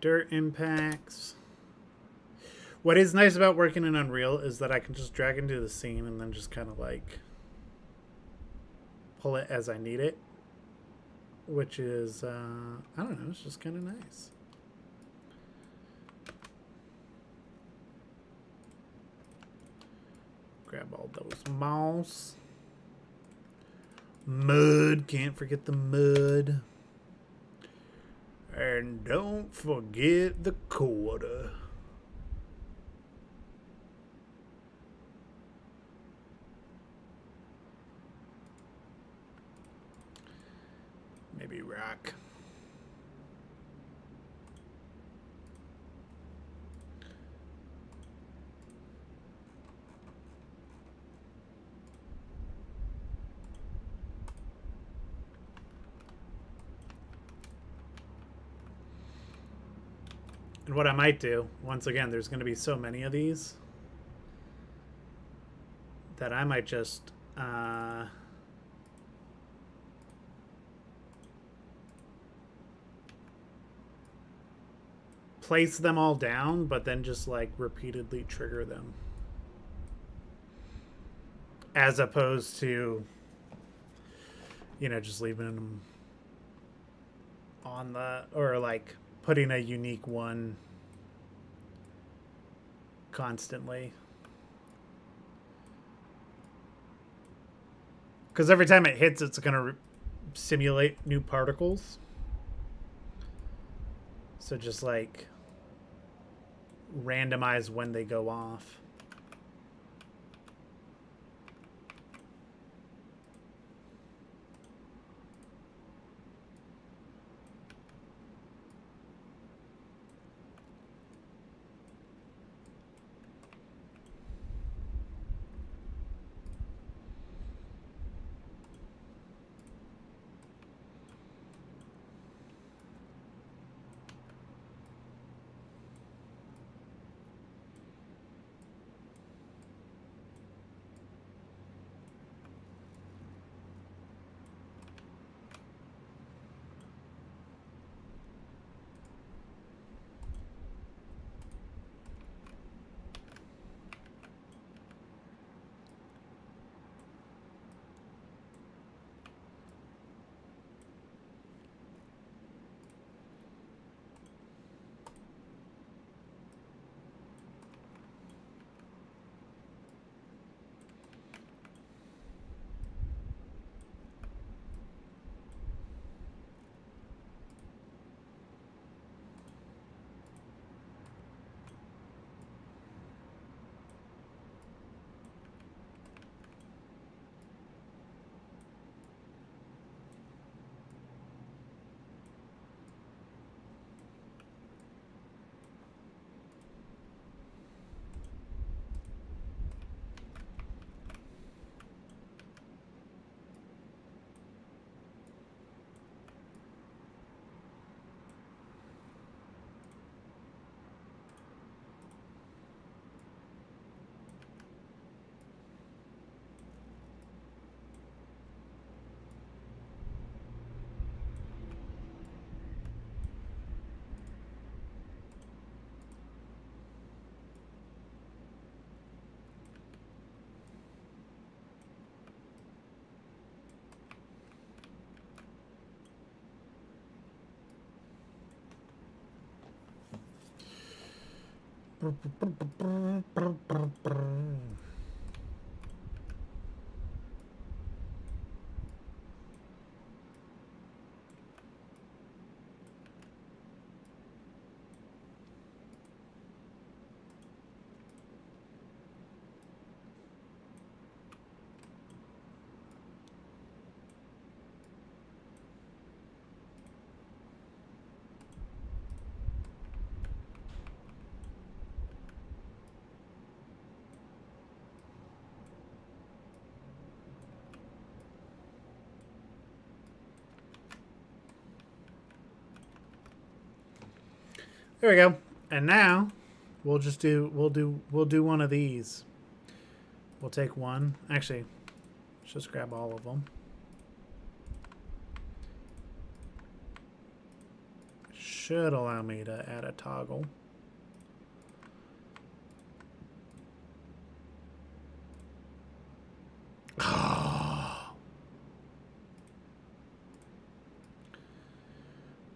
dirt impacts. What is nice about working in Unreal is that I can just drag into the scene and then just kind of like pull it as I need it, which is, I don't know, it's just kind of nice. Grab all those moss. Mud, can't forget the mud. And don't forget the quarter. Maybe rock. And what I might do, once again, there's going to be so many of these that I might just place them all down, but then just like repeatedly trigger them, as opposed to, you know, just leaving them on the, or like putting a unique one constantly. Because every time it hits, it's going to simulate new particles. So just like randomize when they go off. There we go. And now we'll do one of these. We'll take one. Actually, let's just grab all of them. Should allow me to add a toggle.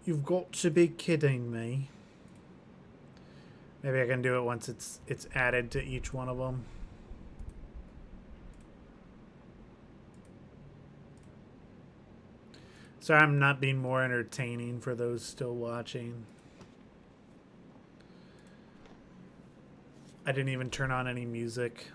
You've got to be kidding me. Maybe I can do it once it's added to each one of them. Sorry, I'm not being more entertaining for those still watching. I didn't even turn on any music.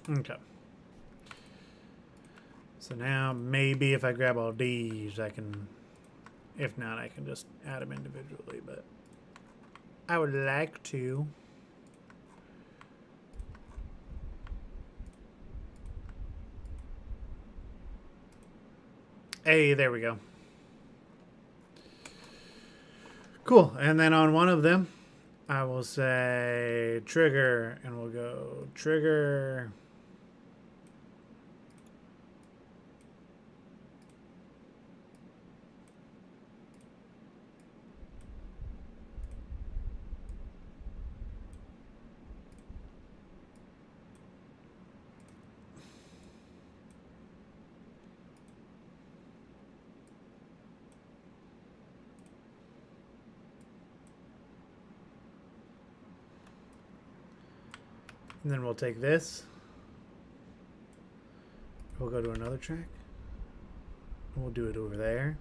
Okay. So now maybe if I grab all these, I can, if not, I can just add them individually, but I would like to. Hey, there we go. Cool. And then on one of them, I will say trigger, and we'll go trigger. And then we'll take this. We'll go to another track. We'll do it over there.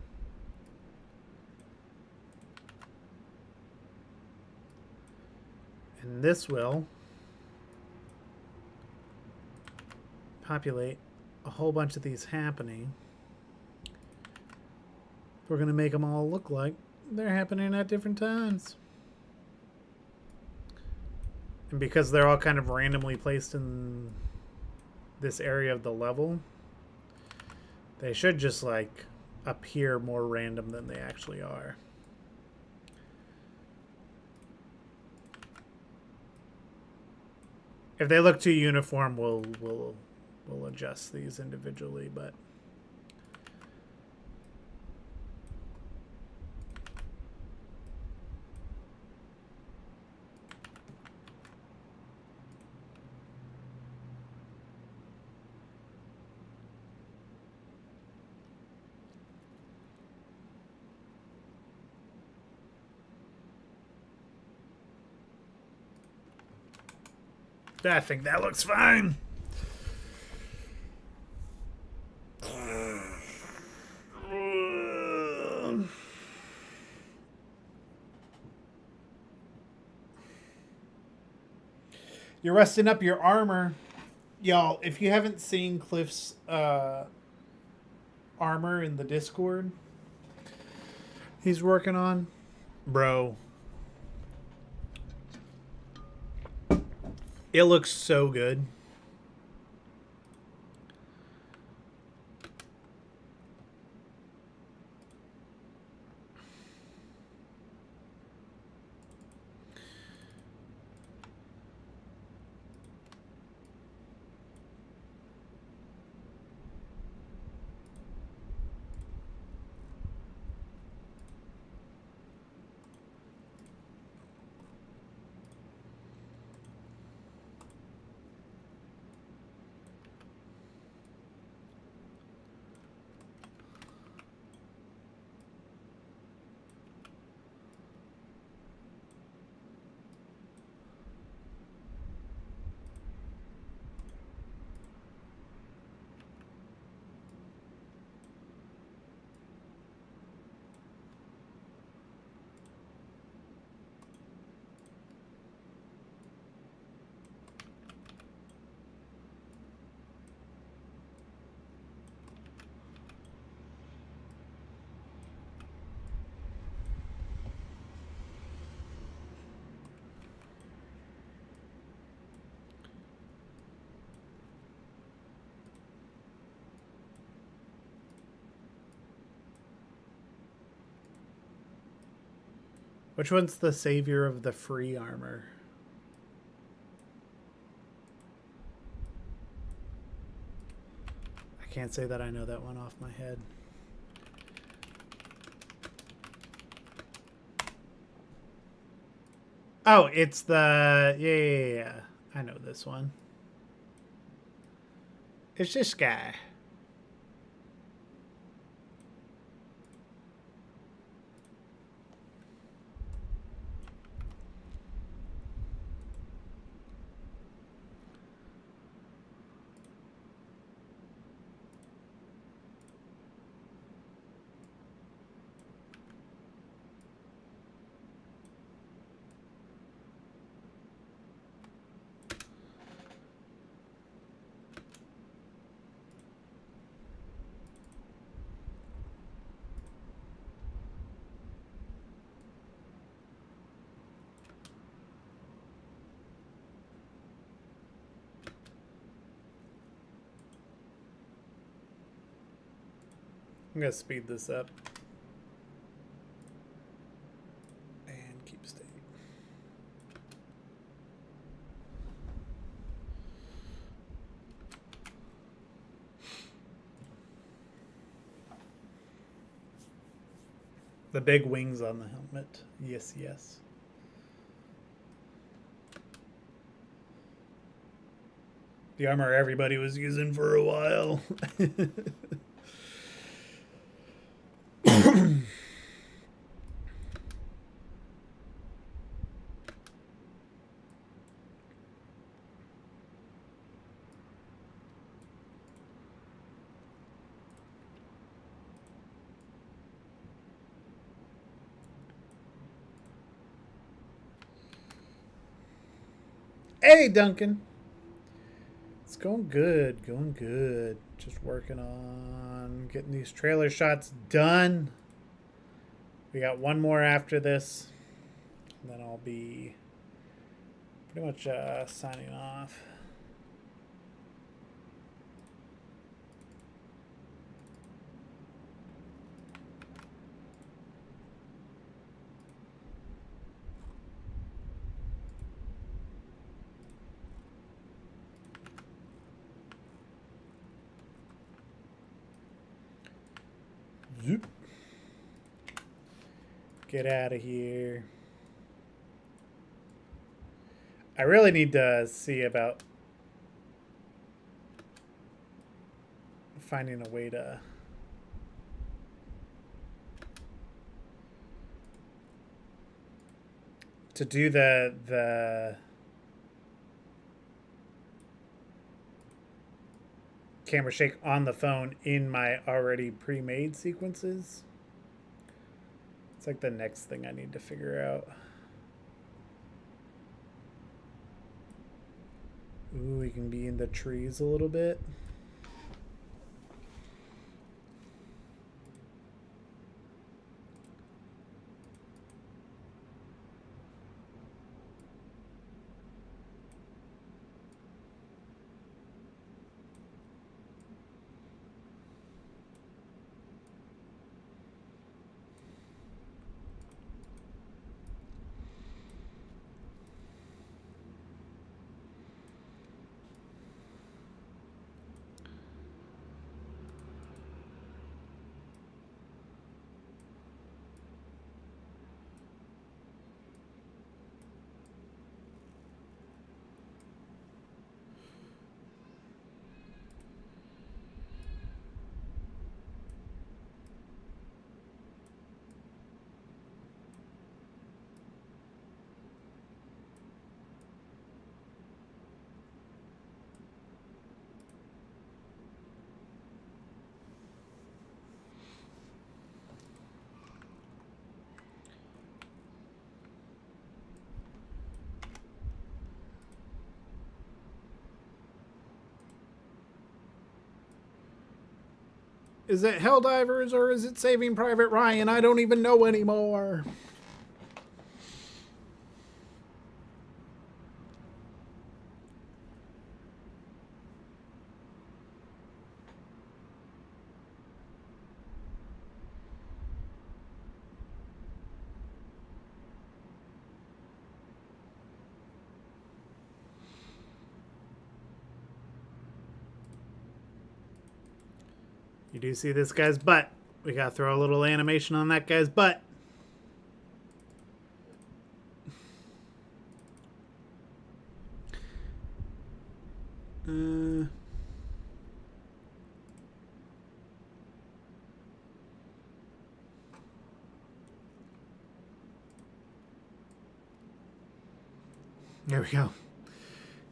And this will populate a whole bunch of these happening. We're going to make them all look like they're happening at different times. And because they're all kind of randomly placed in this area of the level, they should just like appear more random than they actually are. If they look too uniform, we'll adjust these individually, but I think that looks fine. You're resting up your armor. Y'all, if you haven't seen Cliff's armor in the Discord he's working on, bro, it looks so good. Which one's the savior of the free armor? I can't say that I know that one off my head. Oh, it's the... Yeah. I know this one. It's this guy. I'm gonna speed this up. And keep state. The big wings on the helmet. Yes, yes. The armor everybody was using for a while. Hey, Duncan. It's going good, going good. Just working on getting these trailer shots done. We got one more after this. And then I'll be pretty much signing off. Zoop. Get out of here. I really need to see about finding a way to do the camera shake on the phone in my already pre-made sequences. It's like the next thing I need to figure out. Ooh, we can be in the trees a little bit. Is it Helldivers or is it Saving Private Ryan? I don't even know anymore. You do see this guy's butt. We gotta throw a little animation on that guy's butt. There we go.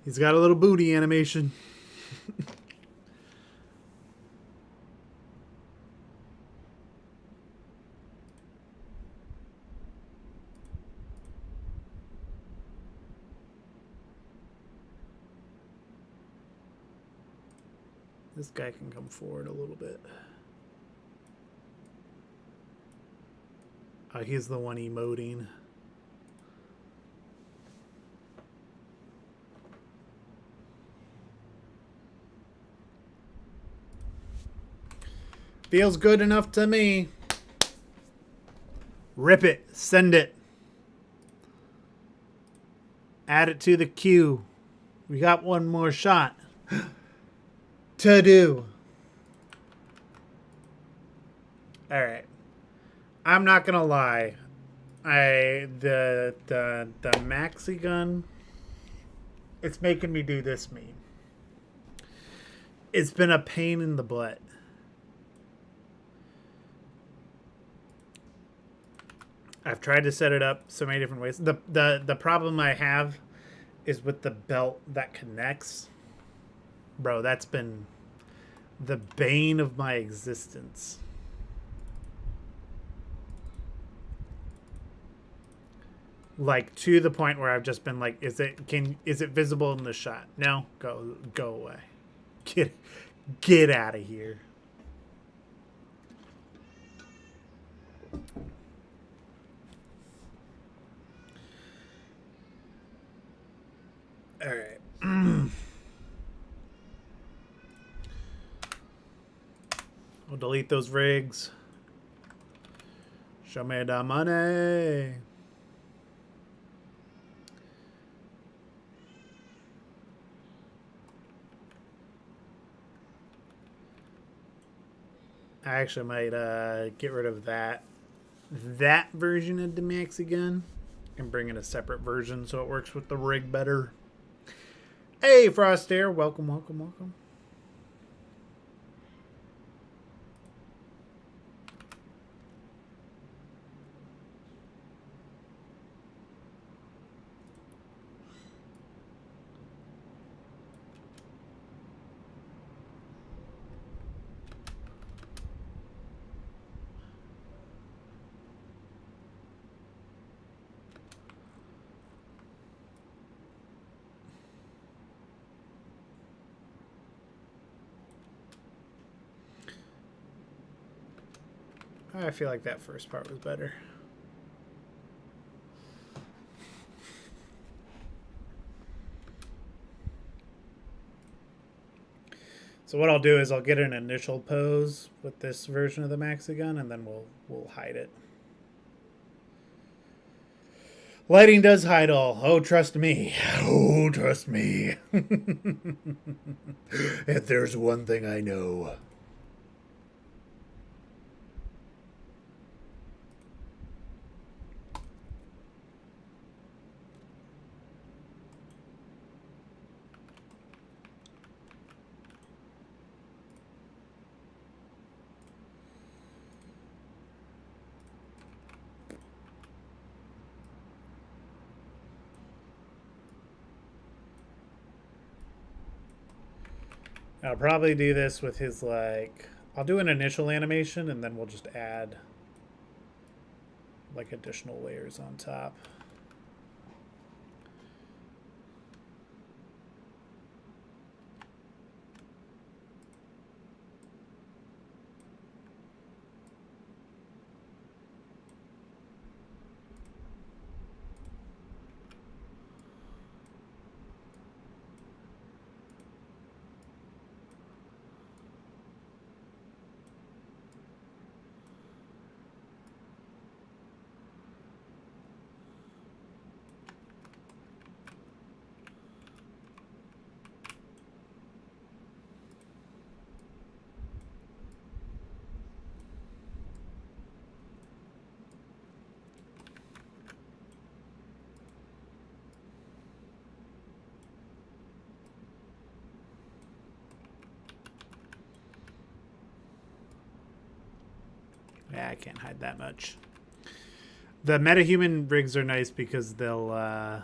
He's got a little booty animation. This guy can come forward a little bit. Oh, he's the one emoting. Feels good enough to me. Rip it. Send it. Add it to the queue. We got one more shot to do. All right. I'm not gonna lie. The maxi gun. It's making me do this meme. It's been a pain in the butt. I've tried to set it up so many different ways. The problem I have is with the belt that connects. Bro, that's been the bane of my existence. Like, to the point where I've just been like, is it visible in the shot? No, go away. Get out of here. All right. We'll delete those rigs. Show me the money. I actually might get rid of that version of the maxi gun and bring in a separate version so it works with the rig better. Hey, Frostair, welcome. I feel like that first part was better. So what I'll do is I'll get an initial pose with this version of the maxi gun, and then we'll hide it. Lighting does hide all. Oh, trust me. Oh, trust me. If there's one thing I know. I'll probably do this with his, like, I'll do an initial animation and then we'll just add like additional layers on top. Yeah, I can't hide that much. The metahuman rigs are nice because they'll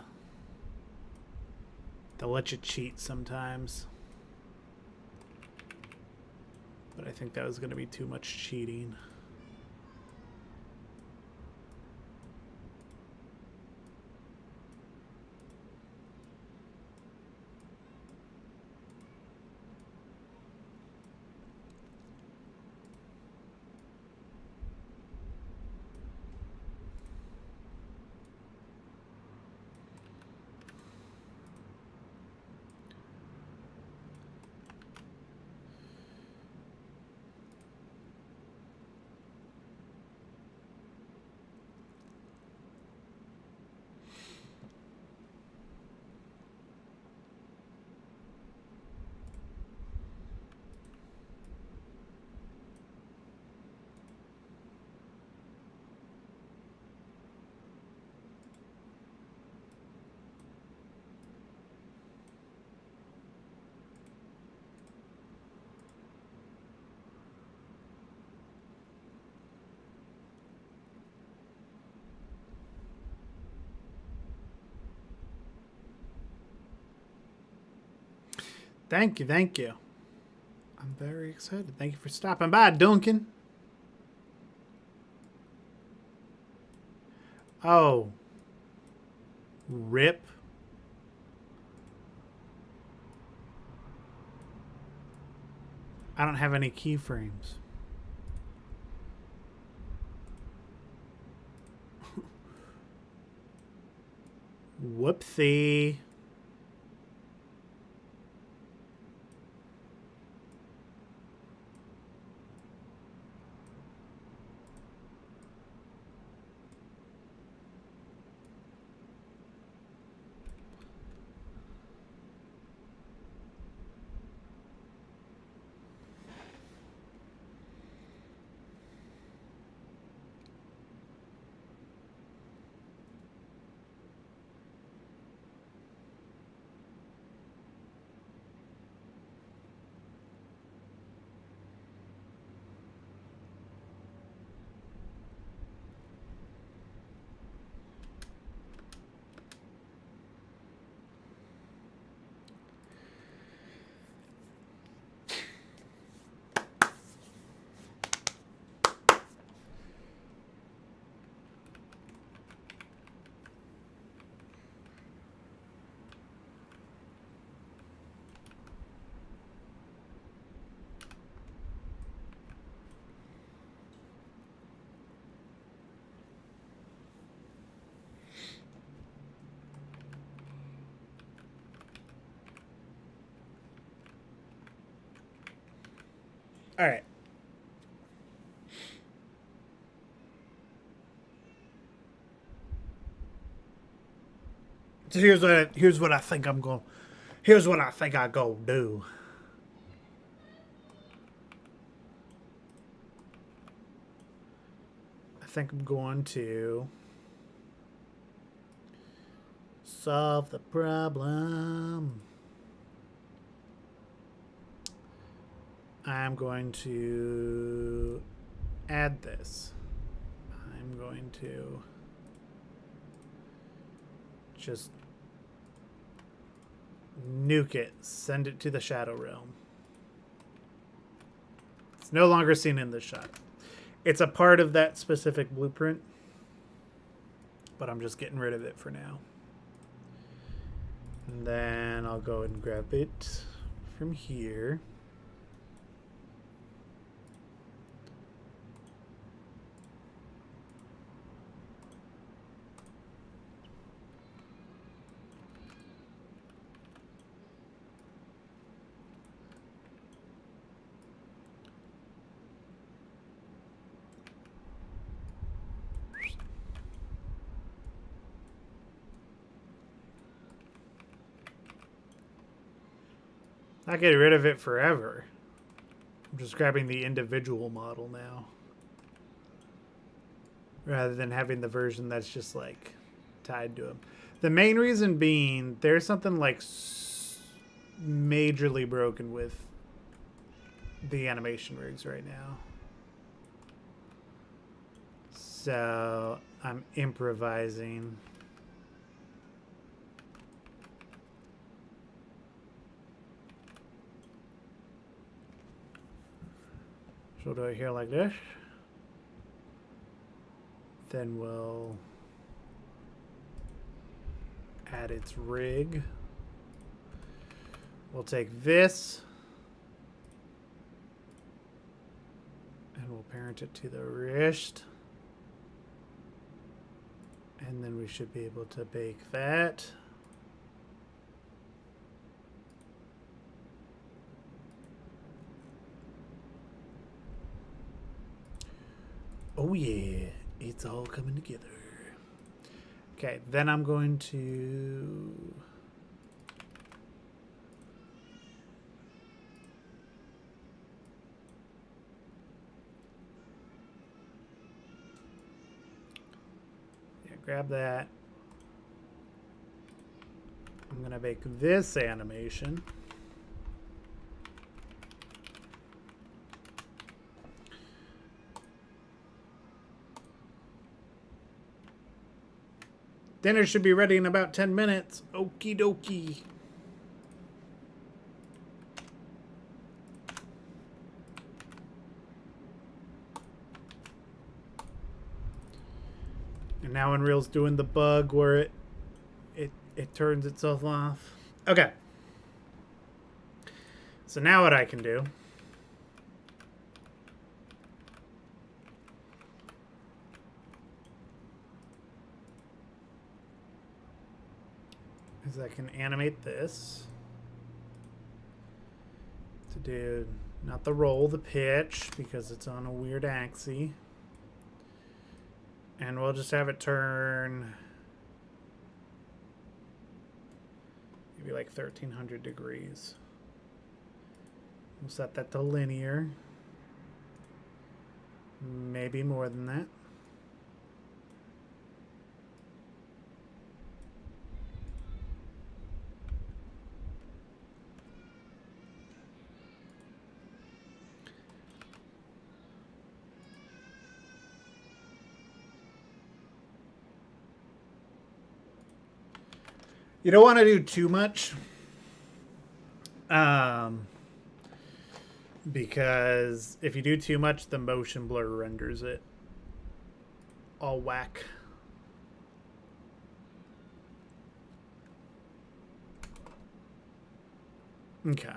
let you cheat sometimes. But I think that was going to be too much cheating. Thank you, thank you. I'm very excited. Thank you for stopping by, Duncan. Oh. Rip. I don't have any keyframes. Whoopsie. All right. So here's what I think I'm going. Here's what I think I go do. I think I'm going to solve the problem. I'm going to add this. I'm going to just nuke it, send it to the Shadow Realm. It's no longer seen in this shot. It's a part of that specific blueprint, but I'm just getting rid of it for now. And then I'll go and grab it from here. Not getting rid of it forever. I'm just grabbing the individual model now. Rather than having the version that's just like tied to him. The main reason being there's something like majorly broken with the animation rigs right now. So I'm improvising. So we'll do it here like this. Then we'll add its rig. We'll take this and we'll parent it to the wrist. And then we should be able to bake that. Oh yeah, it's all coming together. Okay, then I'm going to grab that. I'm gonna make this animation. Dinner should be ready in about 10 minutes. Okie dokie. And now Unreal's doing the bug where it turns itself off. Okay. So now what I can do is I can animate this to do not the roll, the pitch, because it's on a weird axis. And we'll just have it turn maybe like 1300 degrees. We'll set that to linear. Maybe more than that. You don't want to do too much, because if you do too much, the motion blur renders it all whack. Okay.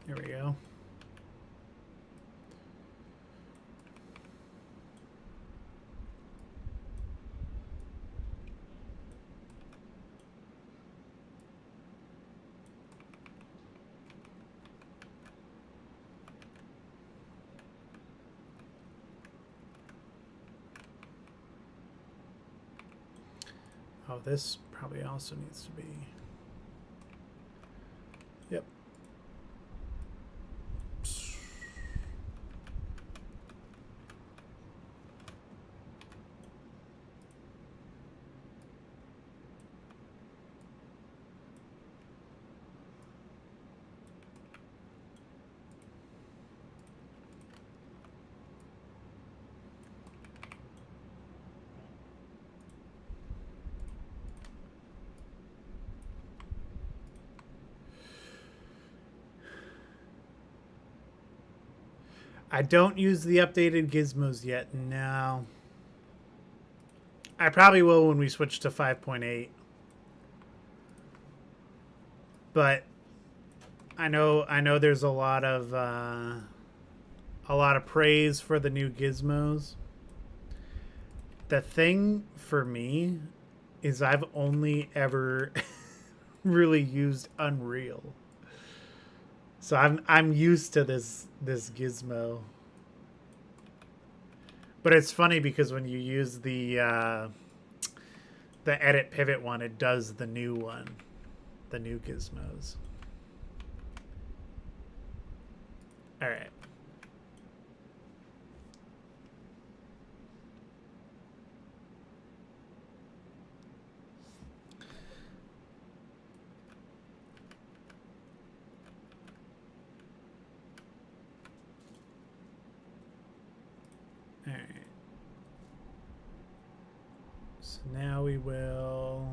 Here we go. Oh, this probably also needs to be. Yep. I don't use the updated gizmos yet. No. I probably will when we switch to 5.8. But I know there's a lot of praise for the new gizmos. The thing for me is I've only ever really used Unreal. So I'm used to this gizmo. But it's funny because when you use the edit pivot one, it does the new one, the new gizmos. All right. All right. So now we will.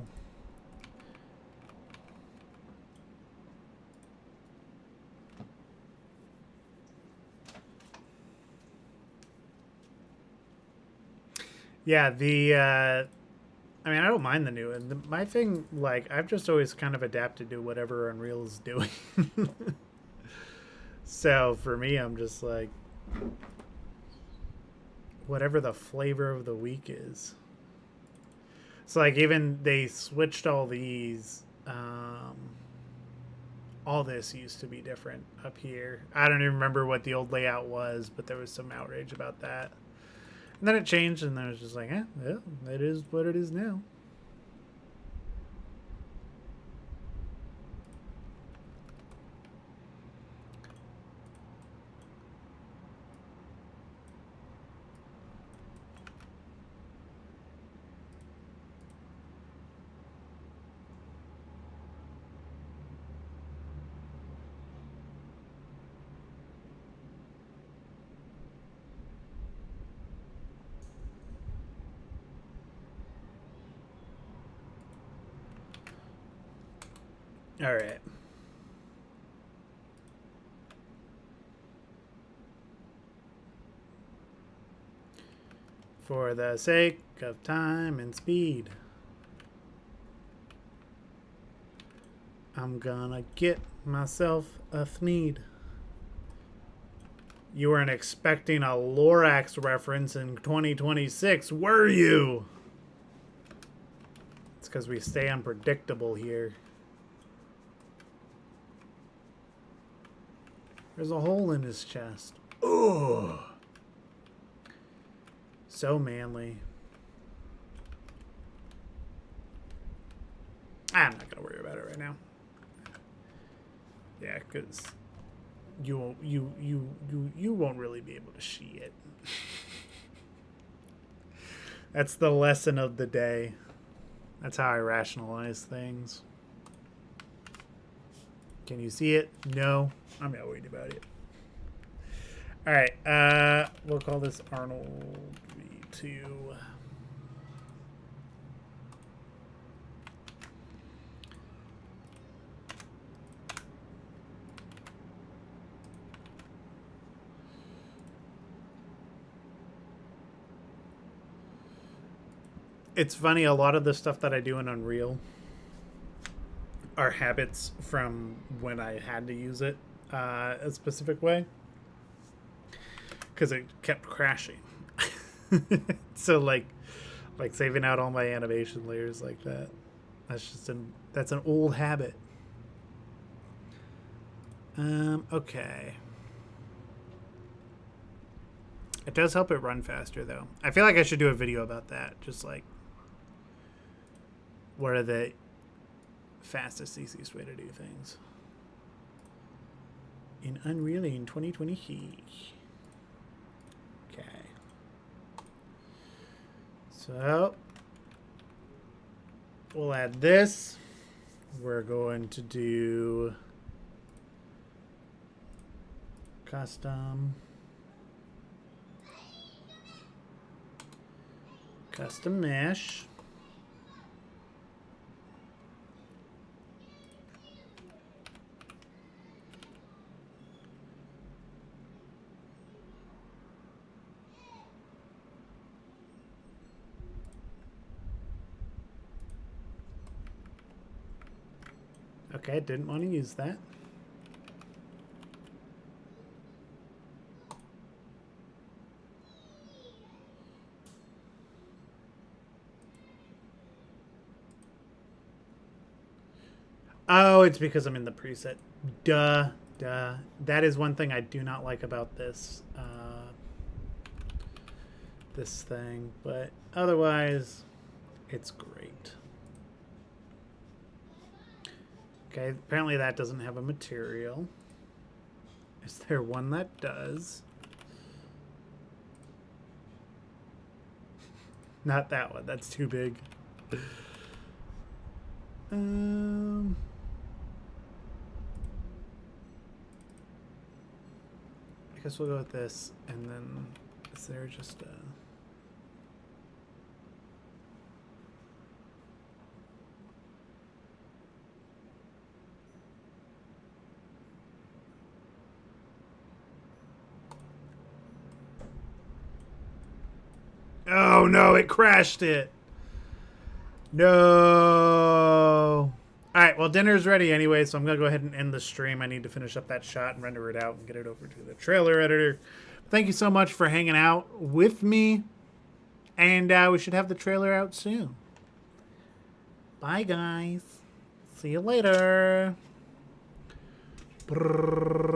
Yeah, I mean, I don't mind the new one. My thing, like, I've just always kind of adapted to whatever Unreal is doing. So for me, I'm just like, whatever the flavor of the week is. So like, even they switched all these. All this used to be different up here. I don't even remember what the old layout was, but there was some outrage about that. And then it changed, and then it was just like, yeah, it is what it is now. All right. For the sake of time and speed, I'm gonna get myself a Thneed. You weren't expecting a Lorax reference in 2026, were you? It's because we stay unpredictable here. There's a hole in his chest. Ugh. So manly. I'm not gonna worry about it right now. Yeah, because you won't really be able to see it. That's the lesson of the day. That's how I rationalize things. Can you see it? No. I'm not worried about it. All right. We'll call this Arnold V2. It's funny, a lot of the stuff that I do in Unreal are habits from when I had to use it a specific way, because it kept crashing. So like saving out all my animation layers like that, that's an old habit. Okay, it does help it run faster though. I feel like I should do a video about that, just like what are the fastest, easiest way to do things in Unreal in 2020. Okay. So we'll add this. We're going to do custom mesh. Okay, didn't want to use that. Oh, it's because I'm in the preset. Duh. That is one thing I do not like about this this thing, but otherwise it's great. Okay, apparently that doesn't have a material. Is there one that does? Not that one, that's too big. I guess we'll go with this, and then is there just a... Oh no, it crashed it. No. Alright, well dinner's ready anyway, so I'm going to go ahead and end the stream. I need to finish up that shot and render it out and get it over to the trailer editor. Thank you so much for hanging out with me. And we should have the trailer out soon. Bye, guys. See you later. Brrr.